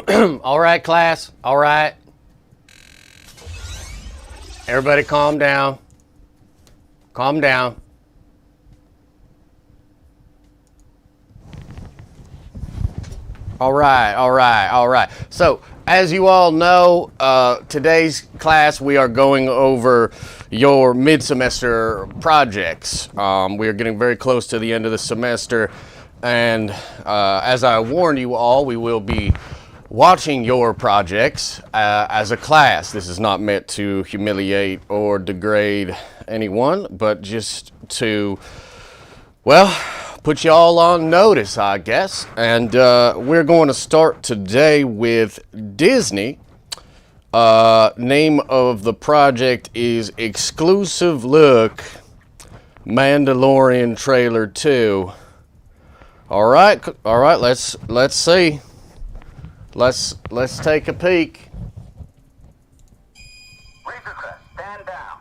All right, class. All right. Everybody calm down. Calm down. All right, all right, all right. So, as you all know, today's class we are going over your mid-semester projects. We are getting very close to the end of the semester, and as I warned you all, we will be watching your projects as a class. This is not meant to humiliate or degrade anyone, but just to, well, put you all on notice, I guess. And we're going to start today with Disney. Name of the project is Exclusive Look Mandalorian Trailer 2. All right, let's see. Let's take a peek. Razorcrest, stand down.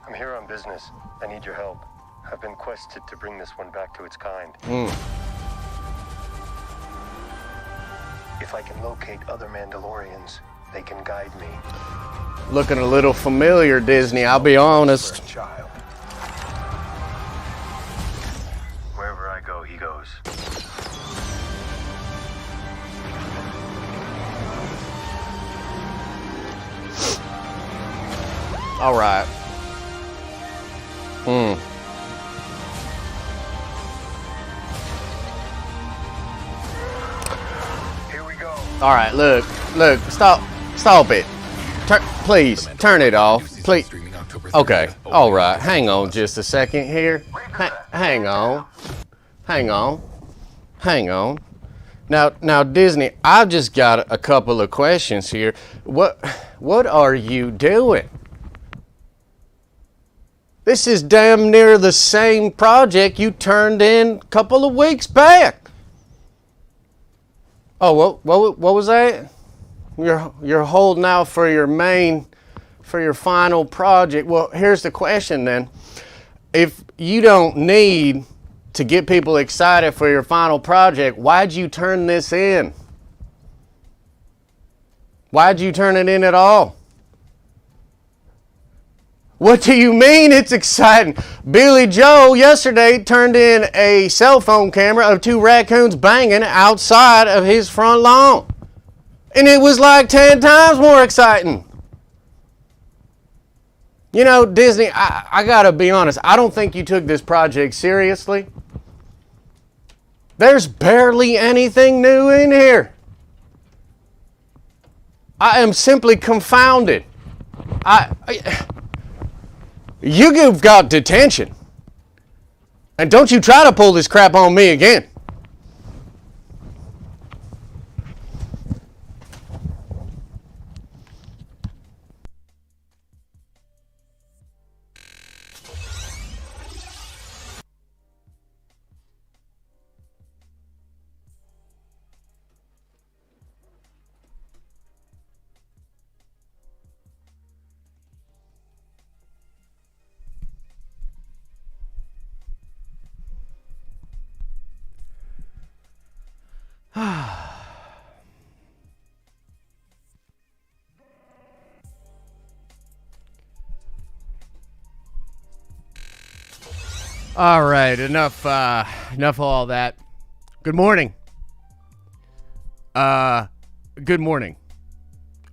I'm here on business. I need your help. I've been quested to bring this one back to its kind. If I can locate other Mandalorians, they can guide me. Looking a little familiar, Disney, I'll be honest. For a child. Wherever I go, he goes. All right. Here we go. All right, look, stop it. Please, turn it off, please. Okay, all right, hang on just a second here. Hang on. Now, Disney, I've just got a couple of questions here. What are you doing? This is damn near the same project you turned in a couple of weeks back. Oh, what was that? You're holding out for your final project. Well, here's the question then. If you don't need to get people excited for your final project, why'd you turn this in? Why'd you turn it in at all? What do you mean it's exciting? Billy Joe yesterday turned in a cell phone camera of two raccoons banging outside of his front lawn. And it was like 10 times more exciting. You know, Disney, I gotta be honest, I don't think you took this project seriously. There's barely anything new in here. I am simply confounded. You've got detention. And don't you try to pull this crap on me again. All right, enough of all that. Good morning. Good morning.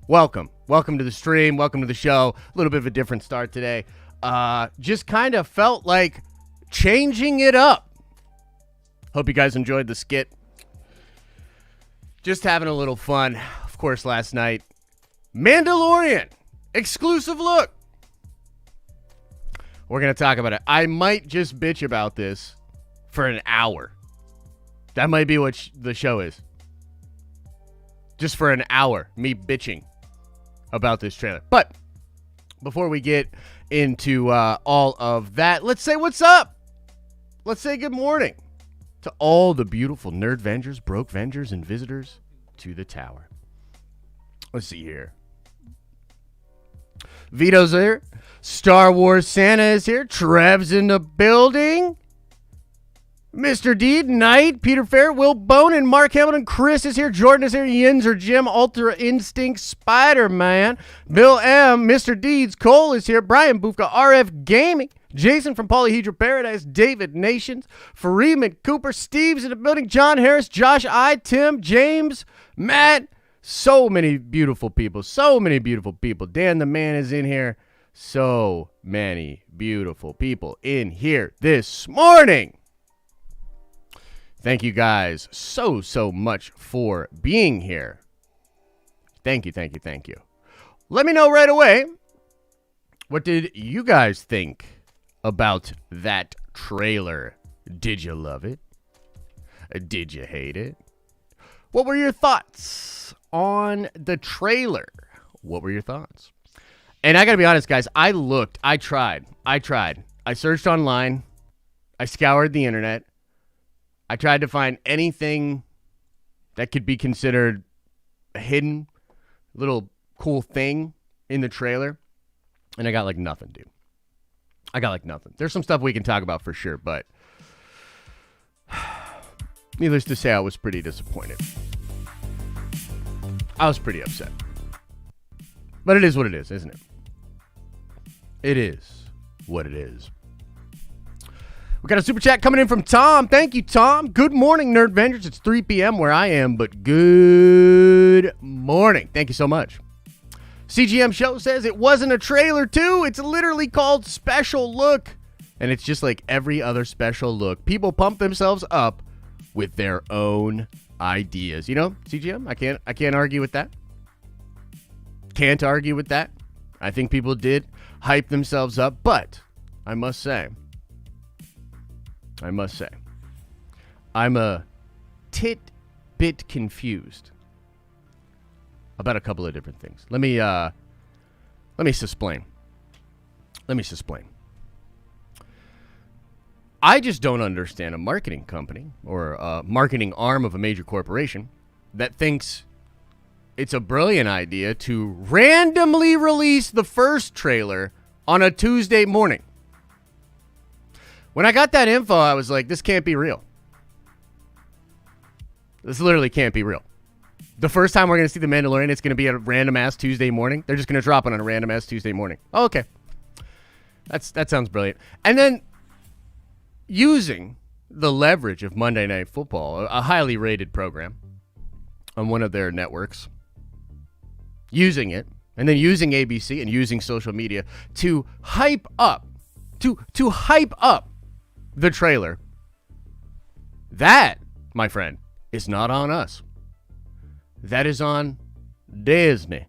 Welcome to the stream. Welcome to the show. A little bit of a different start today. Just kind of felt like changing it up. Hope you guys enjoyed the skit. Just having a little fun. Of course, last night, Mandalorian exclusive look. We're going to talk about it. I might just bitch about this for an hour. That might be what the show is. Just for an hour, me bitching about this trailer. But before we get into all of that, let's say what's up. Let's say good morning to all the beautiful nerd vengers, broke vengers, and visitors to the tower. Let's see here. Vito's here. Star Wars Santa is here. Trev's in the building. Mr. Deed, Knight, Peter Fair, Will Bone, and Mark Hamilton. Chris is here. Jordan is here. Yins or Jim, Ultra Instinct, Spider-Man. Bill M, Mr. Deeds, Cole is here. Brian Bufka, RF Gaming. Jason from Polyhedra Paradise. David Nations. Fareed Cooper. Steve's in the building. John Harris, Josh I, Tim, James, Matt. So many beautiful people. So many beautiful people. Dan the Man is in here. So many beautiful people in here this morning. Thank you guys so much for being here. Thank you. Let me know right away, what did you guys think about that trailer? Did you love it? Did you hate it? What were your thoughts on the trailer? What were your thoughts? And I gotta be honest, guys, I tried. I searched online. I scoured the internet. I tried to find anything that could be considered a hidden little cool thing in the trailer, and I got like nothing, dude. I got like nothing. There's some stuff we can talk about for sure, but needless to say, I was pretty disappointed. I was pretty upset. But it is what it is, isn't it? It is what it is. We got a super chat coming in from Tom. Thank you, Tom. Good morning, Nerd Vengers. It's 3 p.m. where I am, but good morning. Thank you so much. CGM Show says it wasn't a trailer, too. It's literally called Special Look. And it's just like every other special look. People pump themselves up with their own ideas. You know, CGM, I can't argue with that. Can't argue with that. I think people did hype themselves up, but I must say, I'm a bit confused about a couple of different things. Let me explain. I just don't understand a marketing company or a marketing arm of a major corporation that thinks it's a brilliant idea to randomly release the first trailer on a Tuesday morning. When I got that info, I was like, this can't be real. This literally can't be real. The first time we're going to see The Mandalorian, it's going to be a random-ass Tuesday morning. They're just going to drop it on a random-ass Tuesday morning. Oh, okay. That sounds brilliant. And then using the leverage of Monday Night Football, a highly rated program on one of their networks, using it, and then using ABC and using social media to hype up, to hype up the trailer. That, my friend, is not on us. That is on Disney.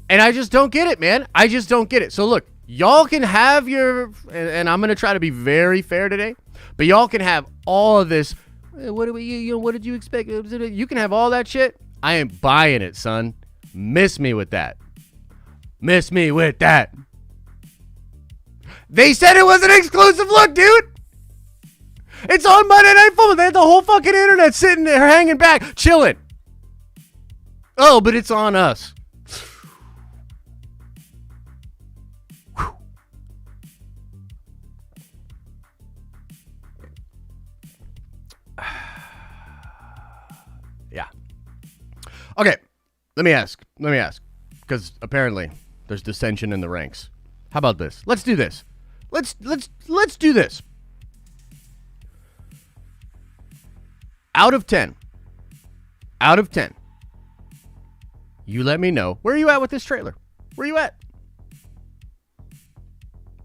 And I just don't get it, man. I just don't get it. So look, y'all can have your, and I'm going to try to be very fair today, but y'all can have all of this. What did you expect? You can have all that shit. I ain't buying it, son. Miss me with that. Miss me with that. They said it was an exclusive look, dude. It's on Monday Night Football. They had the whole fucking internet sitting there hanging back, chilling. Oh, but it's on us. Yeah. Okay. Let me ask. Because apparently there's dissension in the ranks. How about this? Let's do this. Let's do this. Out of 10, you let me know. Where are you at with this trailer? Where are you at?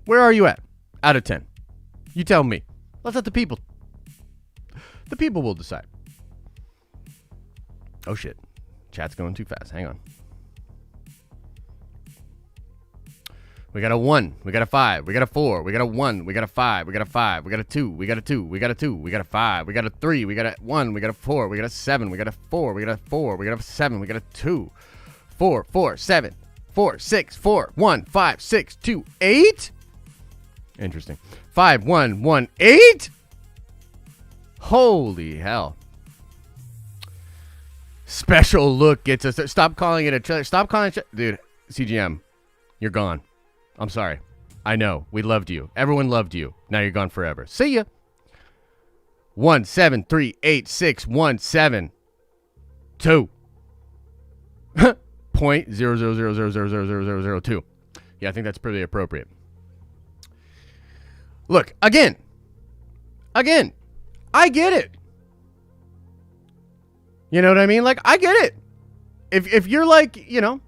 Where are you at? Out of 10. You tell me. Let's let the people will decide. Oh, shit. Chat's going too fast. Hang on. We got a 1. We got a 5. We got a 4. We got a 1. We got a 5. We got a 5. We got a 2. We got a 2. We got a 2. We got a 5. We got a 3. We got a 1. We got a 4. We got a 7. We got a 4. We got a 4. We got a 7. We got a 2. 4, 4, 7, 4, 6, 4, 1, 5, 6, 2, 8. Interesting. 5, 1, 1, 8. Holy hell. Special look gets us. Stop calling it a trailer. Stop calling it. Dude, CGM, you're gone. I'm sorry. I know. We loved you. Everyone loved you. Now you're gone forever. See ya. 1738617 .000000002. Yeah, I think that's pretty appropriate. Look, again, I get it. You know what I mean? Like, I get it. If you're like, you know,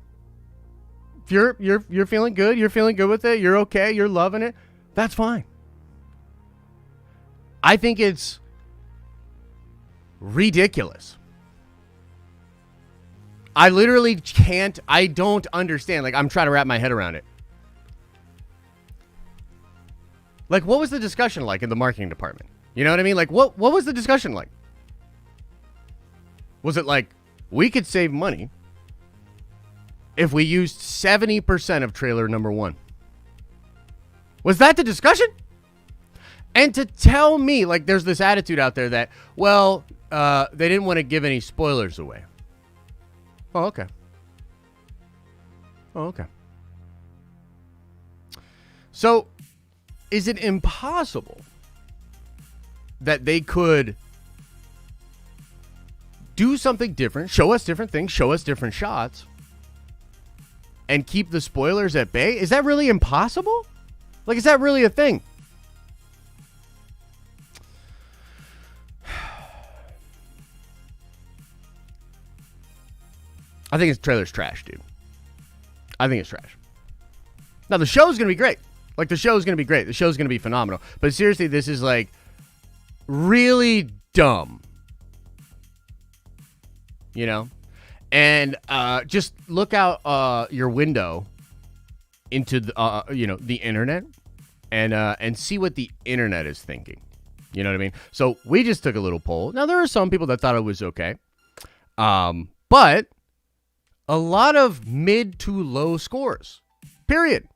if you're feeling good, you're feeling good with it, you're okay, you're loving it, that's fine. I think it's ridiculous. I literally can't, I don't understand. Like, I'm trying to wrap my head around it. Like, what was the discussion like in the marketing department? You know what I mean? Like, what was the discussion like? Was it like, we could save money if we used 70% of trailer number 1? Was that the discussion? And to tell me, like, there's this attitude out there that, well, they didn't want to give any spoilers away. Oh, okay. Oh, okay. So, is it impossible that they could do something different, show us different things, show us different shots, and keep the spoilers at bay? Is that really impossible? Like, is that really a thing? I think his trailer's trash, dude. I think it's trash. Now, the show's going to be great. Like, the show's going to be great. The show's going to be phenomenal. But seriously, this is, like, really dumb. You know? And just look out your window into the, you know, the internet and see what the internet is thinking. You know what I mean? So we just took a little poll. Now, there are some people that thought it was okay. But a lot of mid to low scores. Period.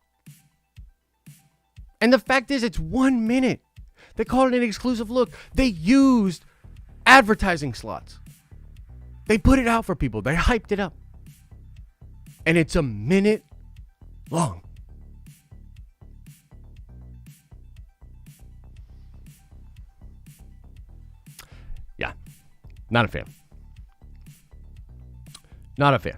And the fact is, it's 1 minute. They called it an exclusive look. They used advertising slots. They put it out for people. They hyped it up. And it's a minute long. Yeah. Not a fan. Not a fan.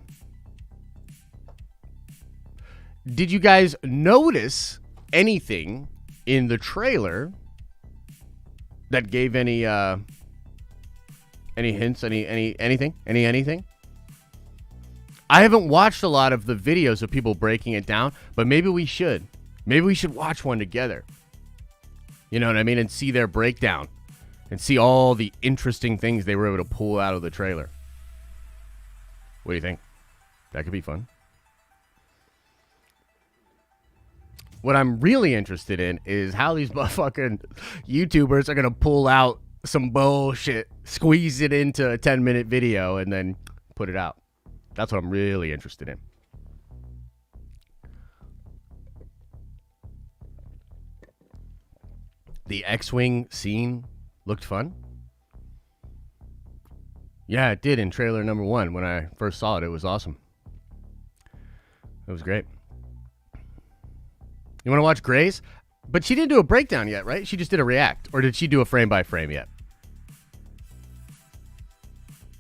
Did you guys notice anything in the trailer that gave any hints, anything? I haven't watched a lot of the videos of people breaking it down, but maybe we should. Maybe we should watch one together. You know what I mean? And see their breakdown and see all the interesting things they were able to pull out of the trailer. What do you think? That could be fun. What I'm really interested in is how these motherfucking YouTubers are going to pull out some bullshit, squeeze it into a 10-minute video, and then put it out. That's what I'm really interested in. The X-Wing scene looked fun. Yeah, it did in trailer number 1. When I first saw it, it was awesome. It was great. You want to watch Grace? But she didn't do a breakdown yet, right? She just did a react. Or did she do a frame by frame yet?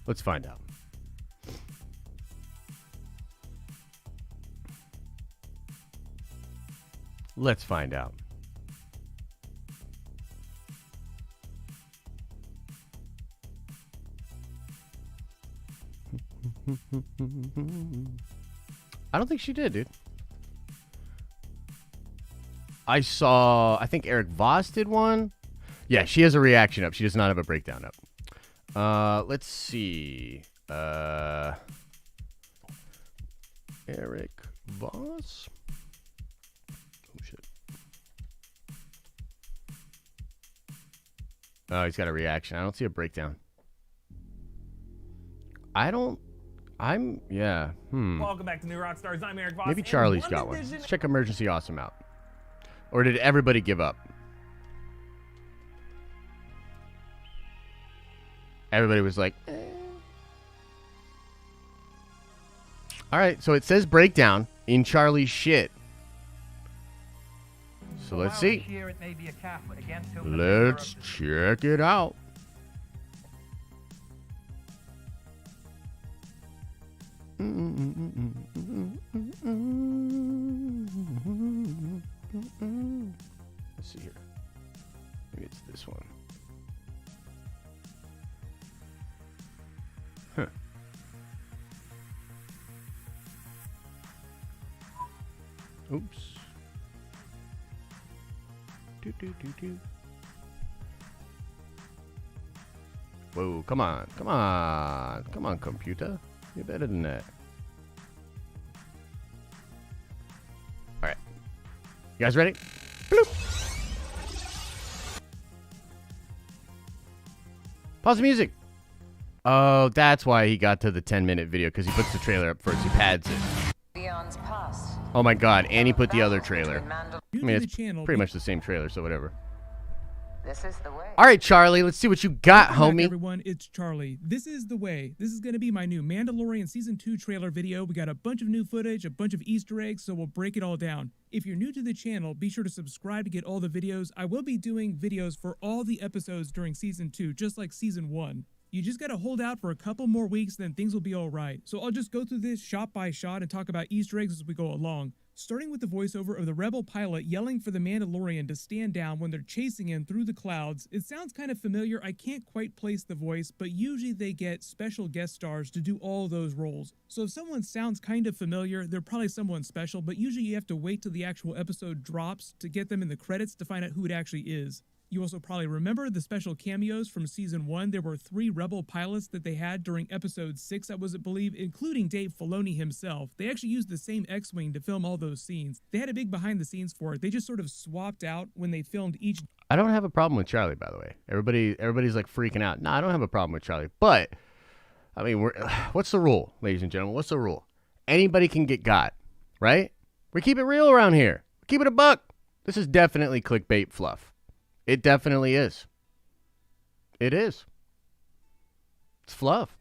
Let's find out. Let's find out. I don't think she did, dude. I think Eric Voss did one. Yeah, she has a reaction up. She does not have a breakdown up. Let's see. Eric Voss. Oh, shit. Oh, he's got a reaction. I don't see a breakdown. Yeah. Welcome back to New Rockstars. I'm Eric Voss. Maybe Charlie's got one. Let's check Emergency Awesome out. Or did everybody give up? Everybody was like, eh. All right, so it says breakdown in Charlie's shit. So let's see. Here it may be a Catholic against Let's check it out. Let's see here. Maybe it's this one. Huh. Oops. Do. Whoa, come on, computer. You're better than that. All right. You guys ready? Bloop. Pause the music. Oh, that's why he got to the 10-minute video, because he puts the trailer up first. He pads it. Oh my god, and he put the other trailer. I mean, it's pretty much the same trailer, so whatever. This is the way. All right, Charlie, let's see what you got, Welcome homie. back, everyone, it's Charlie. This is the way. This is going to be my new Mandalorian Season 2 trailer video. We got a bunch of new footage, a bunch of Easter eggs, so we'll break it all down. If you're new to the channel, be sure to subscribe to get all the videos. I will be doing videos for all the episodes during Season 2, just like Season 1. You just gotta hold out for a couple more weeks, then things will be alright. So I'll just go through this shot by shot and talk about Easter eggs as we go along. Starting with the voiceover of the rebel pilot yelling for the Mandalorian to stand down when they're chasing him through the clouds. It sounds kind of familiar. I can't quite place the voice, but usually they get special guest stars to do all those roles. So if someone sounds kind of familiar, they're probably someone special, but usually you have to wait till the actual episode drops to get them in the credits to find out who it actually is. You also probably remember the special cameos from Season 1. There were 3 Rebel pilots that they had during Episode 6, I believe, including Dave Filoni himself. They actually used the same X-Wing to film all those scenes. They had a big behind-the-scenes for it. They just sort of swapped out when they filmed each... I don't have a problem with Charlie, by the way. Everybody's like freaking out. No, I don't have a problem with Charlie. But, I mean, what's the rule, ladies and gentlemen? What's the rule? Anybody can get got, right? We keep it real around here. We keep it a buck. This is definitely clickbait fluff. It definitely is. It is. It's fluff.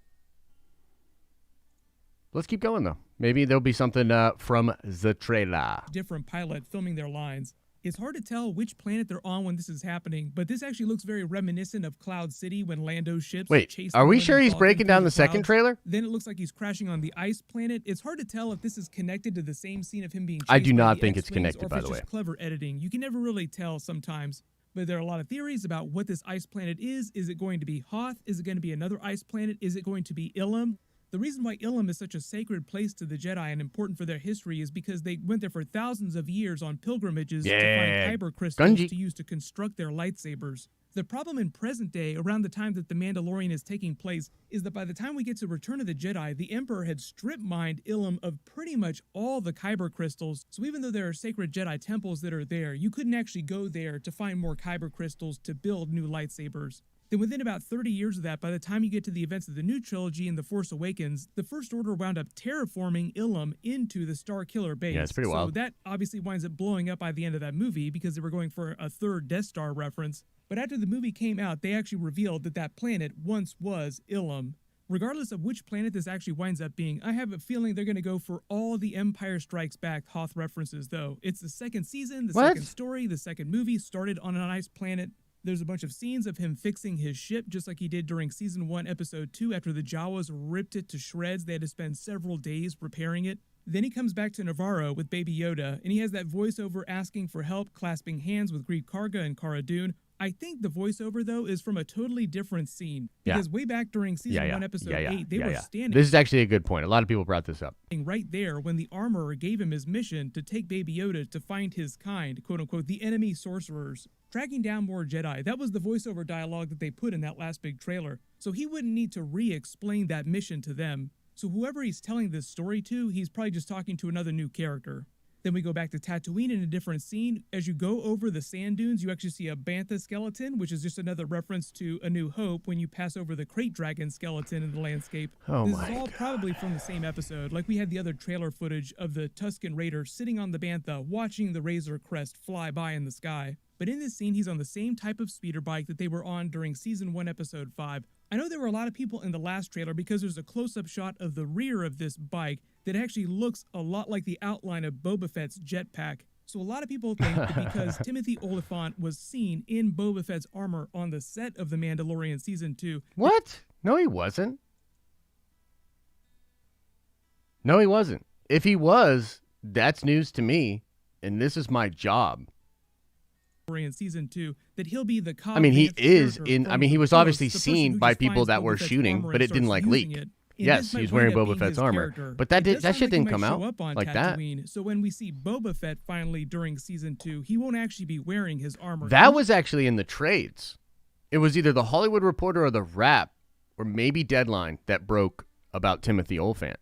Let's keep going, though. Maybe there'll be something from the trailer. Different pilot filming their lines. It's hard to tell which planet they're on when this is happening, but this actually looks very reminiscent of Cloud City when Lando's ships chase. Are we sure he's breaking down the second trailer? Then it looks like he's crashing on the ice planet. It's hard to tell if this is connected to the same scene of him being chased I do by not the think it's X-Wings, connected, or if by it's the just way. clever editing. You can never really tell sometimes. But there are a lot of theories about what this ice planet is. Is it going to be Hoth? Is it going to be another ice planet? Is it going to be Ilum? The reason why Ilum is such a sacred place to the Jedi and important for their history is because they went there for thousands of years on pilgrimages to find kyber crystals to use to construct their lightsabers. The problem in present day, around the time that The Mandalorian is taking place, is that by the time we get to Return of the Jedi, the Emperor had strip-mined Ilum of pretty much all the kyber crystals, so even though there are sacred Jedi temples that are there, you couldn't actually go there to find more kyber crystals to build new lightsabers. Then within about 30 years of that, by the time you get to the events of the new trilogy and The Force Awakens, the First Order wound up terraforming Ilum into the Star Killer base. Yeah, it's pretty wild. So that obviously winds up blowing up by the end of that movie because they were going for a third Death Star reference. But after the movie came out, they actually revealed that that planet once was Ilum. Regardless of which planet this actually winds up being, I have a feeling they're going to go for all the Empire Strikes Back Hoth references, though. It's the second season, the second story, the second movie started on an ice planet. There's a bunch of scenes of him fixing his ship, just like he did during Season 1, Episode 2, after the Jawas ripped it to shreds. They had to spend several days repairing it. Then he comes back to Navarro with Baby Yoda, and he has that voiceover asking for help, clasping hands with Greef Karga and Cara Dune. I think the voiceover, though, is from a totally different scene. Because way back during Season 1, Episode 8, they were standing... This is actually a good point. A lot of people brought this up. ...right there when the armorer gave him his mission to take Baby Yoda to find his kind, quote-unquote, the enemy sorcerers. Tracking down more Jedi. That was the voiceover dialogue that they put in that last big trailer. So he wouldn't need to re-explain that mission to them. So whoever he's telling this story to, he's probably just talking to another new character. Then we go back to Tatooine in a different scene. As you go over the sand dunes, you actually see a bantha skeleton, which is just another reference to A New Hope when you pass over the crate dragon skeleton in the landscape. This is all probably from the same episode. Like we had the other trailer footage of the Tusken Raider sitting on the bantha, watching the Razor Crest fly by in the sky. But in this scene, he's on the same type of speeder bike that they were on during Season 1, Episode 5. I know there were a lot of people in the last trailer because there's a close-up shot of the rear of this bike that actually looks a lot like the outline of Boba Fett's jetpack. So a lot of people think that because Timothy Oliphant was seen in Boba Fett's armor on the set of The Mandalorian Season 2. What? No, he wasn't. No, he wasn't. If he was, that's news to me, and this is my job. In Season 2, that he'll be the I mean, he Cobb is character in. from I mean, he was Force, obviously the person seen who by just people finds that Boba were Fett's shooting, armor but and it didn't starts like using leak. it. And Yes, this might he's wearing wind up Boba being Fett's his armor, character. but that It did does that sound shit like he didn't might come show out up on like that. Tatooine. So when we see Boba Fett finally during Season 2, he won't actually be wearing his armor. That was actually in the trades. It was either the Hollywood Reporter or the Wrap, or maybe Deadline that broke about Timothy Oliphant.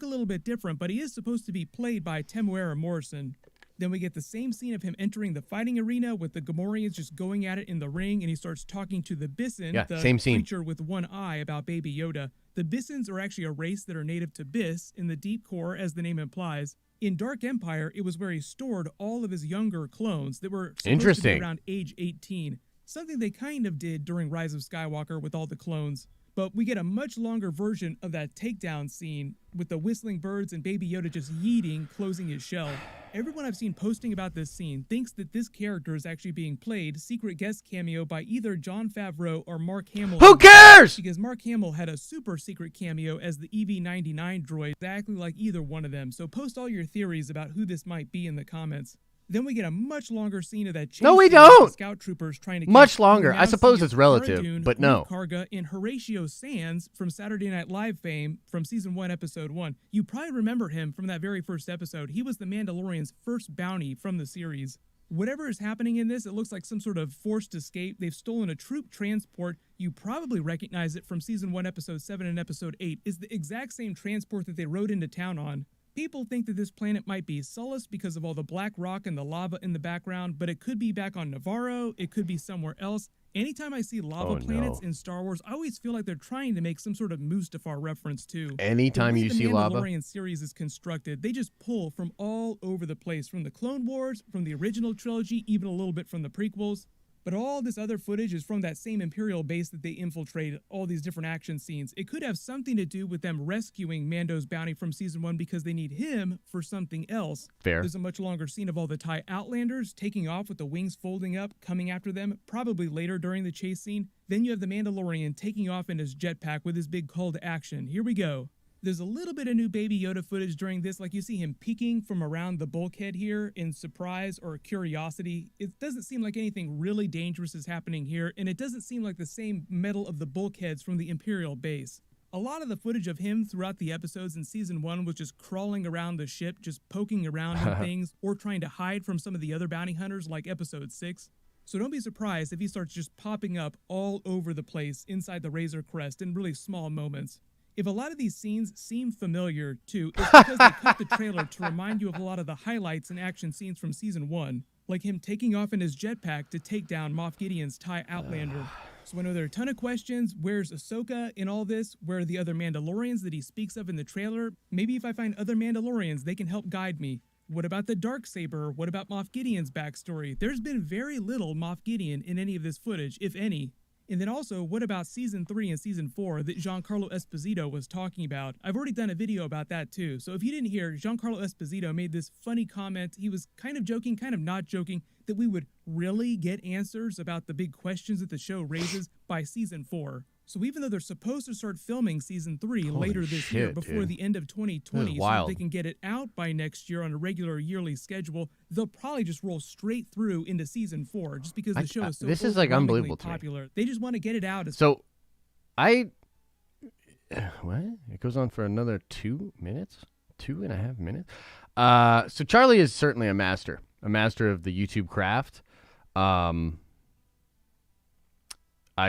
A little bit different, but he is supposed to be played by Temuera Morrison. Then we get the same scene of him entering the fighting arena with the Gamorreans just going at it in the ring, and he starts talking to the Bisson, Yeah, the same scene. creature with one eye, about Baby Yoda. The Bissons are actually a race that are native to Biss in the deep core, as the name implies. In Dark Empire, it was where he stored all of his younger clones that were supposed to Interesting. be around age 18, something they kind of did during Rise of Skywalker with all the clones. But we get a much longer version of that takedown scene with the whistling birds and Baby Yoda just yeeting, closing his shell. Everyone I've seen posting about this scene thinks that this character is actually being played secret guest cameo by either Jon Favreau or Mark Hamill. Who cares? Because Mark Hamill had a super secret cameo as the EV-99 droid, exactly like either one of them. So post all your theories about who this might be in the comments. Then we get a much longer scene of that chase. No, we scene with the don't. Scout troopers trying to Much catch longer. Now I suppose see it's relative, Cara Dune, but no. Greef Karga, and Horatio Sands from Saturday Night Live fame from Season 1, Episode 1. You probably remember him from that very first episode. He was the Mandalorian's first bounty from the series. Whatever is happening in this, it looks like some sort of forced escape. They've stolen a troop transport. You probably recognize it from Season 1, Episode 7 and Episode 8. It's the exact same transport that they rode into town on. People think that this planet might be Sullust because of all the black rock and the lava in the background, but it could be back on Navarro, it could be somewhere else. Anytime I see lava planets in Star Wars, I always feel like they're trying to make some sort of Mustafar reference too. Anytime you see lava. The Mandalorian series is constructed, they just pull from all over the place, from the Clone Wars, from the original trilogy, even a little bit from the prequels. But all this other footage is from that same Imperial base that they infiltrated, all these different action scenes. It could have something to do with them rescuing Mando's bounty from Season 1 because they need him for something else. Fair. There's a much longer scene of all the TIE Outlanders taking off with the wings folding up, coming after them, probably later during the chase scene. Then you have the Mandalorian taking off in his jetpack with his big call to action. Here we go. There's a little bit of new Baby Yoda footage during this, like you see him peeking from around the bulkhead here in surprise or curiosity. It doesn't seem like anything really dangerous is happening here, and it doesn't seem like the same metal of the bulkheads from the Imperial base. A lot of the footage of him throughout the episodes in Season 1 was just crawling around the ship, just poking around in things, or trying to hide from some of the other bounty hunters like Episode 6. So don't be surprised if he starts just popping up all over the place inside the Razor Crest in really small moments. If a lot of these scenes seem familiar, too, it's because they cut the trailer to remind you of a lot of the highlights and action scenes from Season 1, like him taking off in his jetpack to take down Moff Gideon's TIE Outlander. So I know there are a ton of questions. Where's Ahsoka in all this? Where are the other Mandalorians that he speaks of in the trailer? Maybe if I find other Mandalorians, they can help guide me. What about the Darksaber? What about Moff Gideon's backstory? There's been very little Moff Gideon in any of this footage, if any. And then also, what about Season 3 and Season 4 that Giancarlo Esposito was talking about? I've already done a video about that too. So if you didn't hear, Giancarlo Esposito made this funny comment. He was kind of joking, kind of not joking, that we would really get answers about the big questions that the show raises by Season 4. So even though they're supposed to start filming Season 3 later this year before the end of 2020 so that they can get it out by next year on a regular yearly schedule, they'll probably just roll straight through into Season 4 just because the show is so this is like unbelievable popular. They just want to get it out. So what? It goes on for another 2 minutes? 2.5 minutes? So Charlie is certainly a master of the YouTube craft. I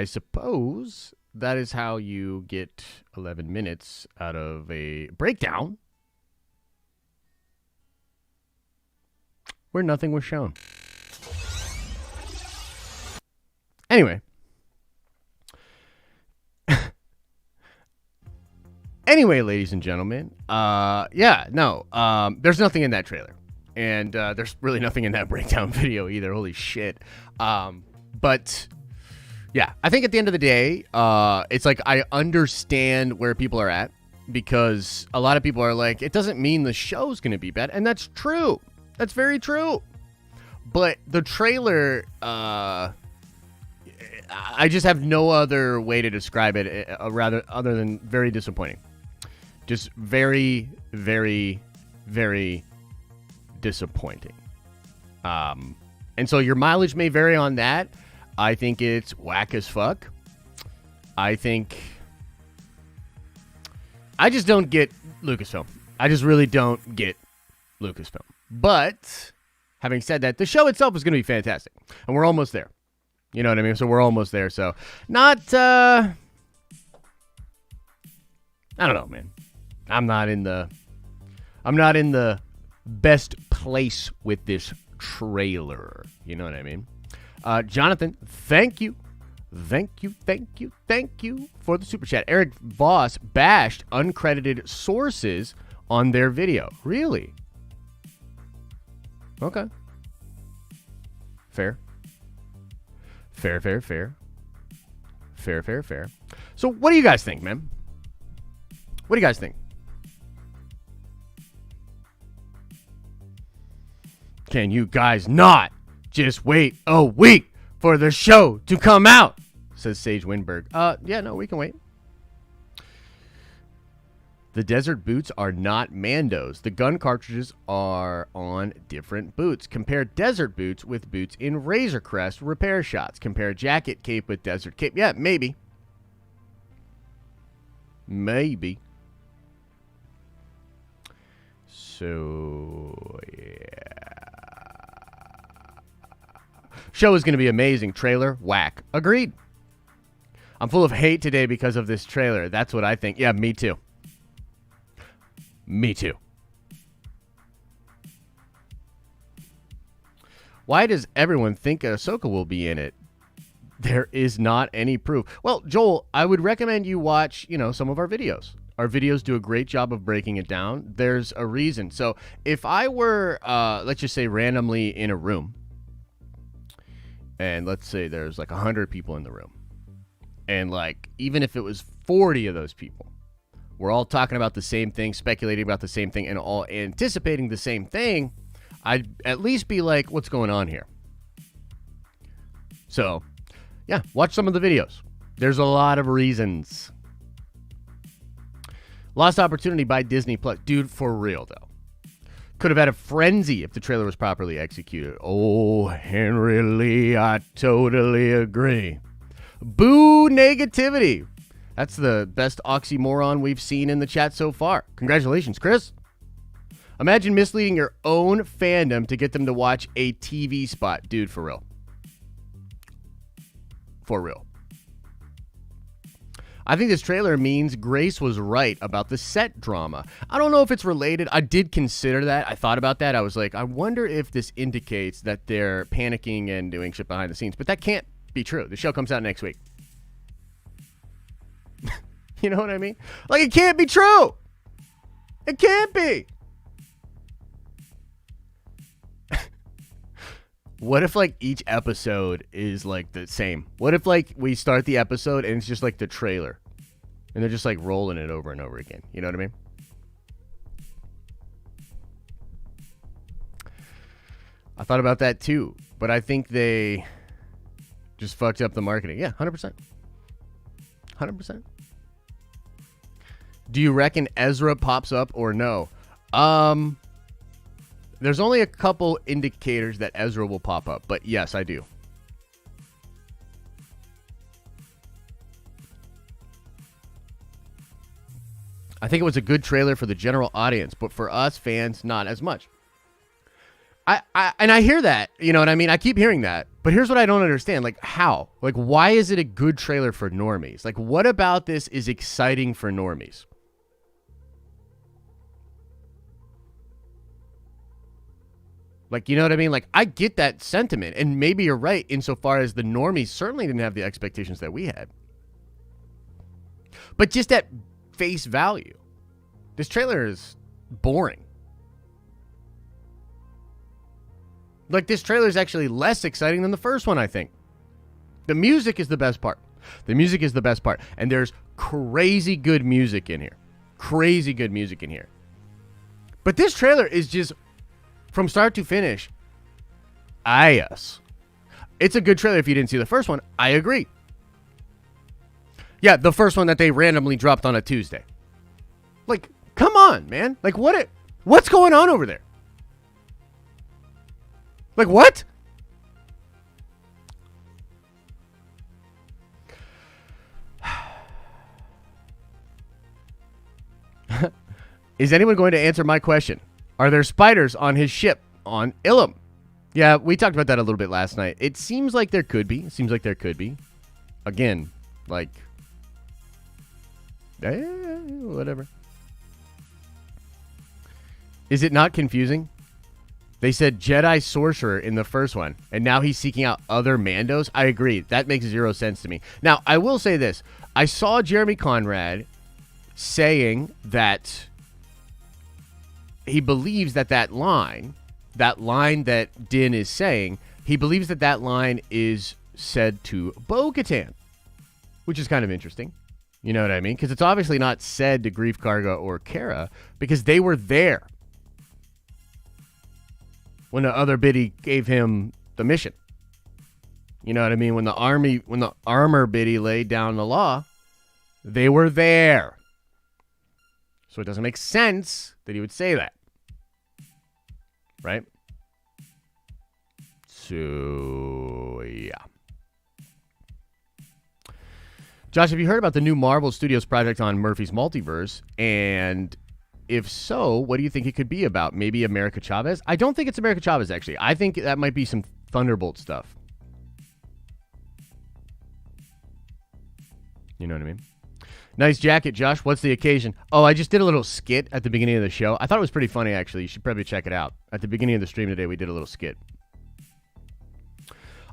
suppose that is how you get 11 minutes out of a breakdown where nothing was shown. Anyway. Anyway, ladies and gentlemen, there's nothing in that trailer. And there's really nothing in that breakdown video either. Holy shit. But yeah, I think at the end of the day, it's like I understand where people are at because a lot of people are like, it doesn't mean the show's going to be bad. And that's true. That's very true. But the trailer, I just have no other way to describe it, rather other than very disappointing. Just very, very, very disappointing. And so your mileage may vary on that. I think it's whack as fuck. I just don't get Lucasfilm. I just really don't get Lucasfilm. But having said that, the show itself is going to be fantastic. And we're almost there. You know what I mean? So we're almost there. So not, I don't know, man. I'm not in the best place with this trailer. You know what I mean? Jonathan, thank you. Thank you for the super chat. Eric Voss bashed uncredited sources on their video. Really? Okay. Fair. So what do you guys think, man? What do you guys think? Can you guys not just wait a week for the show to come out? Says Sage Winberg. Yeah, no, we can wait. The desert boots are not Mandos. The gun cartridges are on different boots. Compare desert boots with boots in Razor Crest repair shots. Compare jacket cape with desert cape. Yeah, maybe. Maybe. So, yeah. Show is going to be amazing. Trailer, whack. Agreed. I'm full of hate today because of this trailer. That's what I think. Yeah, me too. Me too. Why does everyone think Ahsoka will be in it? There is not any proof. Well, Joel, I would recommend you watch, some of our videos. Our videos do a great job of breaking it down. There's a reason. So if I were, let's just say, randomly in a room, and let's say there's like 100 people in the room, and like even if it was 40 of those people, we're all talking about the same thing, speculating about the same thing, and all anticipating the same thing, I'd at least be like, what's going on here? So, yeah, watch some of the videos. There's a lot of reasons. Lost opportunity by Disney Plus. Dude, for real, though. Could have had a frenzy if the trailer was properly executed. Oh, Henry Lee, I totally agree. Boo negativity. That's the best oxymoron we've seen in the chat so far. Congratulations, Chris. Imagine misleading your own fandom to get them to watch a TV spot. Dude, for real. For real. I think this trailer means Grace was right about the set drama. I don't know if it's related. I did consider that. I thought about that. I was like, I wonder if this indicates that they're panicking and doing shit behind the scenes. But that can't be true. The show comes out next week. You know what I mean? Like, it can't be true. It can't be. What if, like, each episode is, like, the same? What if, like, we start the episode and it's just, like, the trailer? And they're just, like, rolling it over and over again. You know what I mean? I thought about that, too. But I think they just fucked up the marketing. Yeah, 100%. 100%. Do you reckon Ezra pops up or no? There's only a couple indicators that Ezra will pop up, but yes, I do. I think it was a good trailer for the general audience, but for us fans, not as much. I hear that, you know what I mean? I keep hearing that, but here's what I don't understand. Like, how? Like, why is it a good trailer for normies? Like, what about this is exciting for normies? Like, you know what I mean? Like, I get that sentiment, and maybe you're right insofar as the normies certainly didn't have the expectations that we had. But just at face value, this trailer is boring. Like, this trailer is actually less exciting than the first one, I think. The music is the best part. The music is the best part. And there's crazy good music in here. Crazy good music in here. But this trailer is just From start to finish, yes. It's a good trailer if you didn't see the first one. I agree. Yeah, the first one that they randomly dropped on a Tuesday. Like, come on, man. Like, what's going on over there? Like, what? Is anyone going to answer my question? Are there spiders on his ship on Ilum? Yeah, we talked about that a little bit last night. It seems like there could be. Again, like, whatever. Is it not confusing? They said Jedi sorcerer in the first one, and now he's seeking out other Mandos. I agree. That makes zero sense to me. Now, I will say this. I saw Jeremy Conrad saying that he believes that line that Din is saying, he believes that line is said to Bo-Katan, which is kind of interesting. You know what I mean? Because it's obviously not said to Grief Karga or Kara, because they were there when the other biddy gave him the mission. You know what I mean? When the armor biddy laid down the law, they were there. So it doesn't make sense that he would say that. Right? So, yeah. Josh, have you heard about the new Marvel Studios project on Murphy's Multiverse? And if so, what do you think it could be about? Maybe America Chavez? I don't think it's America Chavez, actually. I think that might be some Thunderbolt stuff. You know what I mean? Nice jacket, Josh. What's the occasion? Oh, I just did a little skit at the beginning of the show. I thought it was pretty funny, actually. You should probably check it out. At the beginning of the stream today, we did a little skit.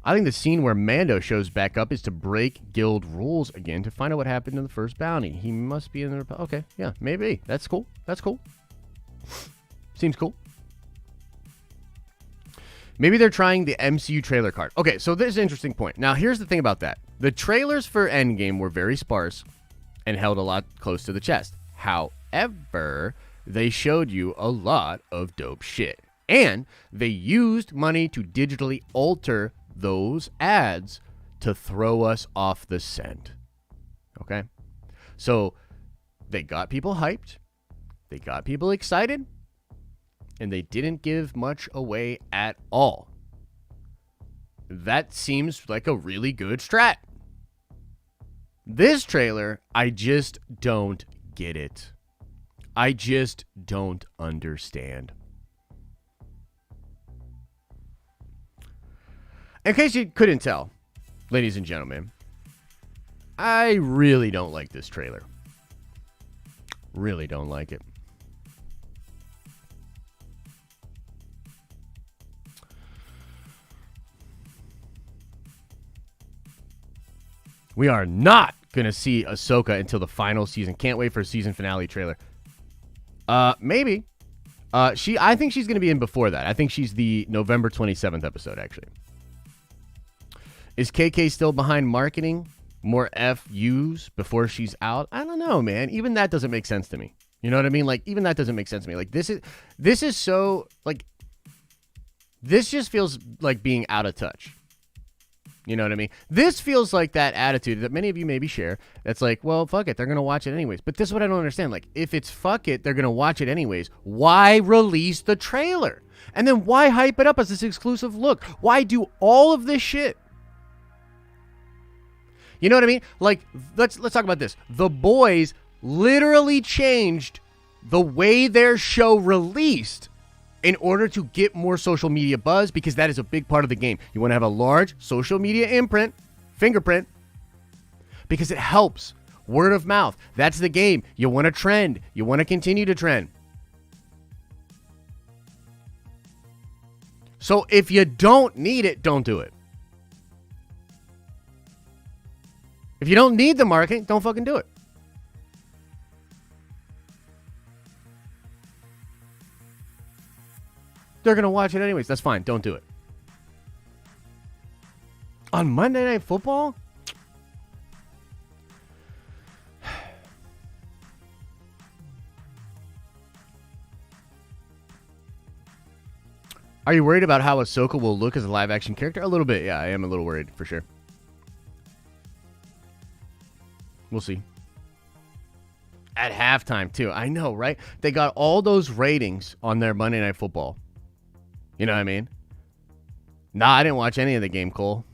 I think the scene where Mando shows back up is to break guild rules again to find out what happened in the first bounty. He must be in the... Okay, yeah, maybe. That's cool. That's cool. Seems cool. Maybe they're trying the MCU trailer card. Okay, so this is an interesting point. Now, here's the thing about that. The trailers for Endgame were very sparse and held a lot close to the chest. However, they showed you a lot of dope shit. And they used money to digitally alter those ads to throw us off the scent. Okay? So they got people hyped. They got people excited. And they didn't give much away at all. That seems like a really good strat. This trailer, I just don't get it. I just don't understand. In case you couldn't tell, ladies and gentlemen, I really don't like this trailer. Really don't like it. We are not going to see Ahsoka until the final season. Can't wait for a season finale trailer. Maybe. I think she's going to be in before that. I think she's the November 27th episode, actually. Is KK still behind marketing? More FUs before she's out? I don't know, man. Even that doesn't make sense to me. You know what I mean? Like, even that doesn't make sense to me. Like, this is so, like, this just feels like being out of touch. You know what I mean? This feels like that attitude that many of you maybe share. That's like, well, fuck it. They're going to watch it anyways. But this is what I don't understand. Like, if it's fuck it, they're going to watch it anyways. Why release the trailer? And then why hype it up as this exclusive look? Why do all of this shit? You know what I mean? Like, let's talk about this. The Boys literally changed the way their show released in order to get more social media buzz, because that is a big part of the game. You want to have a large social media fingerprint, because it helps. Word of mouth. That's the game. You want to trend. You want to continue to trend. So if you don't need it, don't do it. If you don't need the marketing, don't fucking do it. They're going to watch it anyways. That's fine. Don't do it. On Monday Night Football? Are you worried about how Ahsoka will look as a live-action character? A little bit, yeah. I am a little worried, for sure. We'll see. At halftime, too. I know, right? They got all those ratings on their Monday Night Football. You know what I mean? Nah, I didn't watch any of the game, Cole.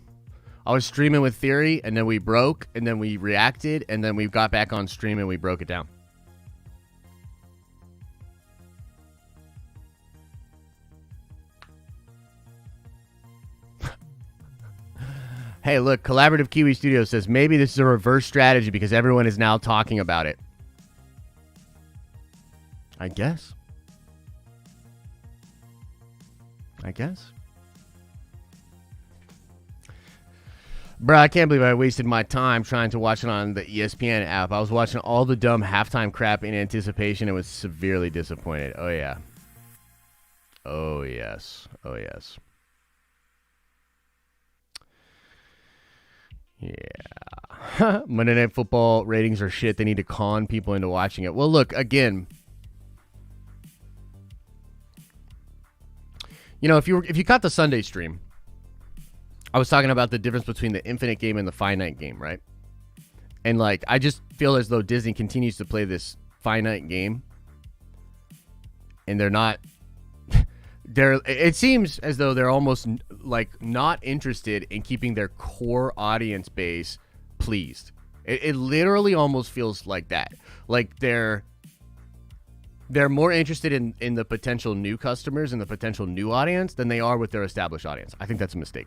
I was streaming with Theory, and then we broke, and then we reacted, and then we got back on stream, and we broke it down. Hey, look, Collaborative Kiwi Studio says maybe this is a reverse strategy because everyone is now talking about it. I guess. Bruh, I can't believe I wasted my time trying to watch it on the ESPN app. I was watching all the dumb halftime crap in anticipation and was severely disappointed. Oh, yeah. Oh, yes. Oh, yes. Yeah. Monday Night Football ratings are shit. They need to con people into watching it. Well, look, again, you know, if you caught the Sunday stream, I was talking about the difference between the infinite game and the finite game, right? And like, I just feel as though Disney continues to play this finite game, and they're not. It seems as though they're almost like not interested in keeping their core audience base pleased. It literally almost feels like that. Like they're more interested in the potential new customers and the potential new audience than they are with their established audience. I think that's a mistake.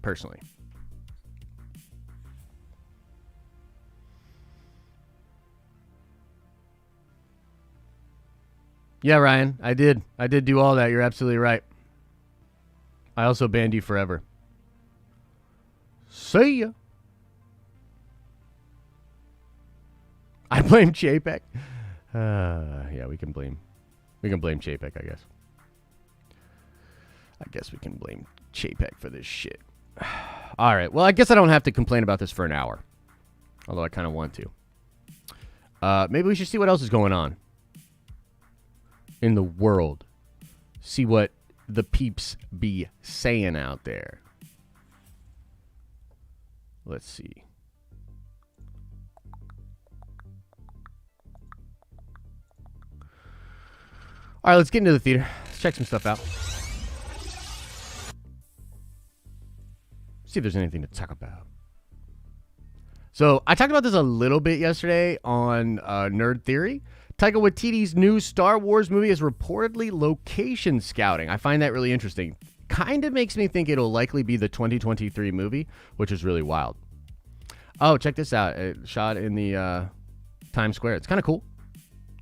Personally. Yeah, Ryan, I did do all that. You're absolutely right. I also banned you forever. See ya. I blame Chapek. Yeah, we can blame Chapek, I guess. I guess we can blame Chapek for this shit. All right. Well, I guess I don't have to complain about this for an hour. Although I kind of want to. Maybe we should see what else is going on in the world. See what the peeps be saying out there. Let's see. All right, let's get into the theater. Let's check some stuff out. See if there's anything to talk about. So I talked about this a little bit yesterday on Nerd Theory. Taika Waititi's new Star Wars movie is reportedly location scouting. I find that really interesting. Kind of makes me think it'll likely be the 2023 movie, which is really wild. Oh, check this out. It shot in the Times Square. It's kind of cool.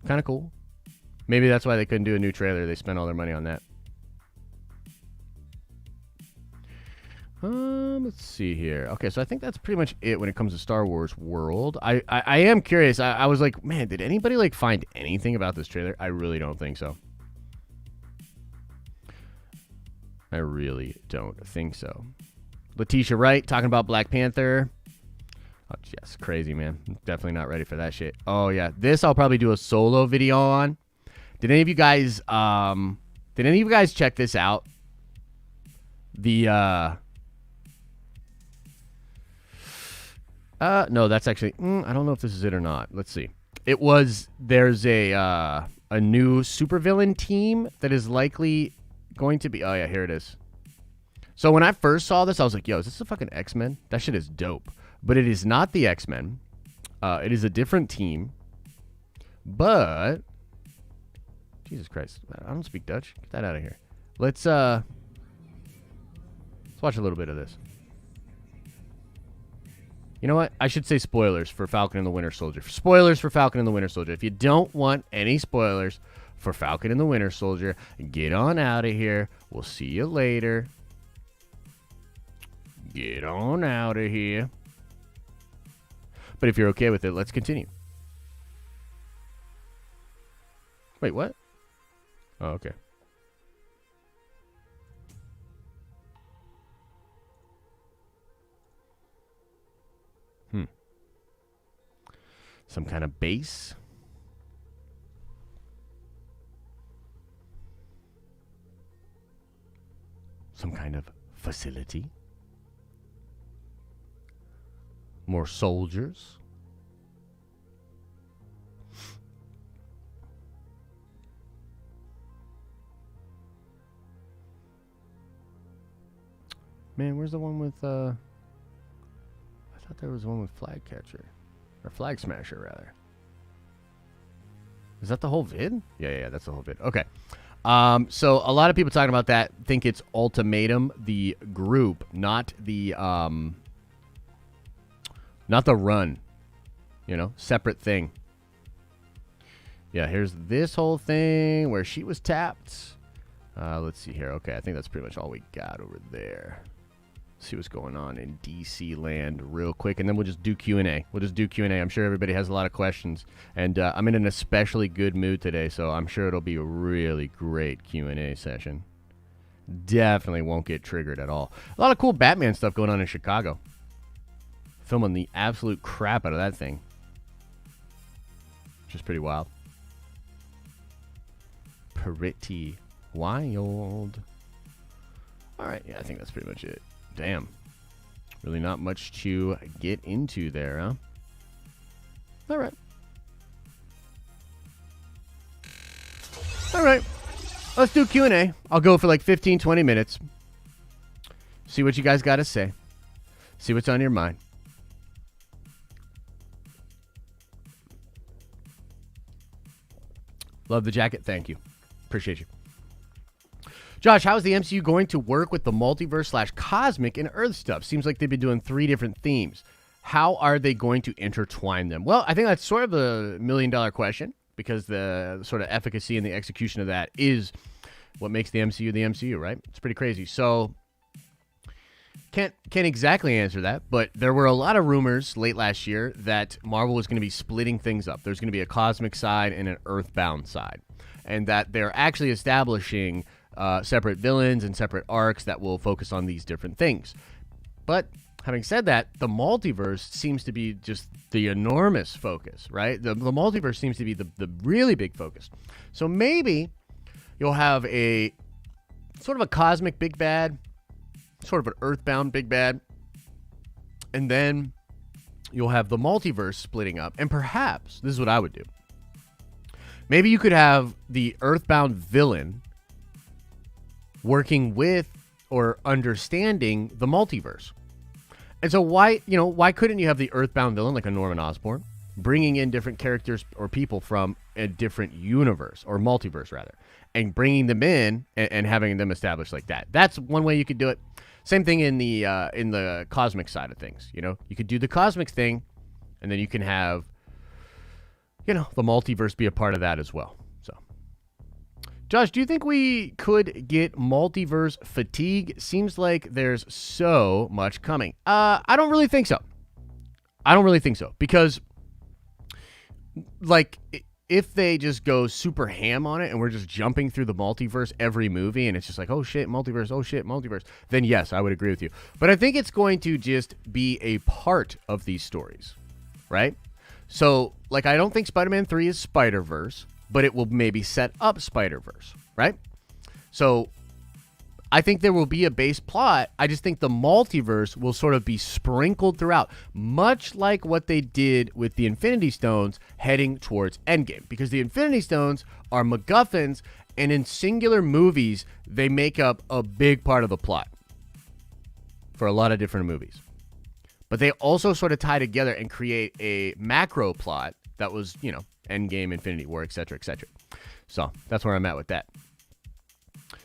Kind of cool. Maybe that's why they couldn't do a new trailer. They spent all their money on that. Let's see here. Okay, so I think that's pretty much it when it comes to Star Wars world. I am curious. I was like, man, did anybody like find anything about this trailer? I really don't think so. I really don't think so. Letitia Wright talking about Black Panther. Oh, yes, crazy, man. Definitely not ready for that shit. Oh, yeah. This I'll probably do a solo video on. Did any of you guys check this out? The no, that's actually I don't know if this is it or not. Let's see. There's a new supervillain team that is likely going to be. Oh yeah, here it is. So when I first saw this, I was like, yo, is this the fucking X-Men? That shit is dope. But it is not the X-Men. It is a different team. But Jesus Christ, I don't speak Dutch. Get that out of here. Let's watch a little bit of this. You know what? I should say spoilers for Falcon and the Winter Soldier. Spoilers for Falcon and the Winter Soldier. If you don't want any spoilers for Falcon and the Winter Soldier, get on out of here. We'll see you later. Get on out of here. But if you're okay with it, let's continue. Wait, what? Oh, okay. Some kind of base. some kind of facility. More soldiers. Man, where's the one with, I thought there was one with Flag Catcher. Or Flag Smasher, rather. Is that the whole vid? Yeah, that's the whole vid. Okay. So a lot of people talking about that think it's Ultimatum, the group, not the run. You know, separate thing. Yeah, here's this whole thing where she was tapped. Let's see here. Okay, I think that's pretty much all we got over there. See what's going on in DC land real quick, and then we'll just do Q&A. I'm sure everybody has a lot of questions, and I'm in an especially good mood today, so I'm sure it'll be a really great Q&A session. Definitely won't get triggered at all. A lot of cool Batman stuff going on in Chicago. Filming the absolute crap out of that thing, which is pretty wild. Pretty wild. All right, yeah, I think that's pretty much it. Damn. Really not much to get into there, huh? All right. All right. Let's do Q&A. I'll go for like 15, 20 minutes. See what you guys got to say. See what's on your mind. Love the jacket. Thank you. Appreciate you. Josh, how is the MCU going to work with the multiverse / cosmic and Earth stuff? Seems like they've been doing 3 different themes. How are they going to intertwine them? Well, I think that's sort of the million-dollar question, because the sort of efficacy and the execution of that is what makes the MCU, right? It's pretty crazy. So can't exactly answer that, but there were a lot of rumors late last year that Marvel was going to be splitting things up. There's going to be a cosmic side and an Earthbound side, and that they're actually establishing separate villains and separate arcs that will focus on these different things. But having said that, the multiverse seems to be just the enormous focus, right? The multiverse seems to be the really big focus. So maybe you'll have a sort of a cosmic big bad, sort of an Earthbound big bad, and then you'll have the multiverse splitting up. And perhaps, this is what I would do. Maybe you could have the Earthbound villain working with or understanding the multiverse. And so why couldn't you have the Earthbound villain like a Norman Osborn bringing in different characters or people from a different universe, or multiverse rather, and bringing them in and having them established like that? That's one way you could do it. Same thing in the cosmic side of things. You know, you could do the cosmic thing, and then you can have, the multiverse be a part of that as well. Josh, do you think we could get multiverse fatigue? Seems like there's so much coming. I don't really think so. Because, like, if they just go super ham on it and we're just jumping through the multiverse every movie and it's just like, oh shit, multiverse, then yes, I would agree with you. But I think it's going to just be a part of these stories, right? So, like, I don't think Spider-Man 3 is Spider-Verse, but it will maybe set up Spider-Verse, right? So I think there will be a base plot. I just think the multiverse will sort of be sprinkled throughout, much like what they did with the Infinity Stones heading towards Endgame, because the Infinity Stones are MacGuffins, and in singular movies, they make up a big part of the plot for a lot of different movies. But they also sort of tie together and create a macro plot that was, Endgame, Infinity War, etc., etc. So that's where I'm at with that.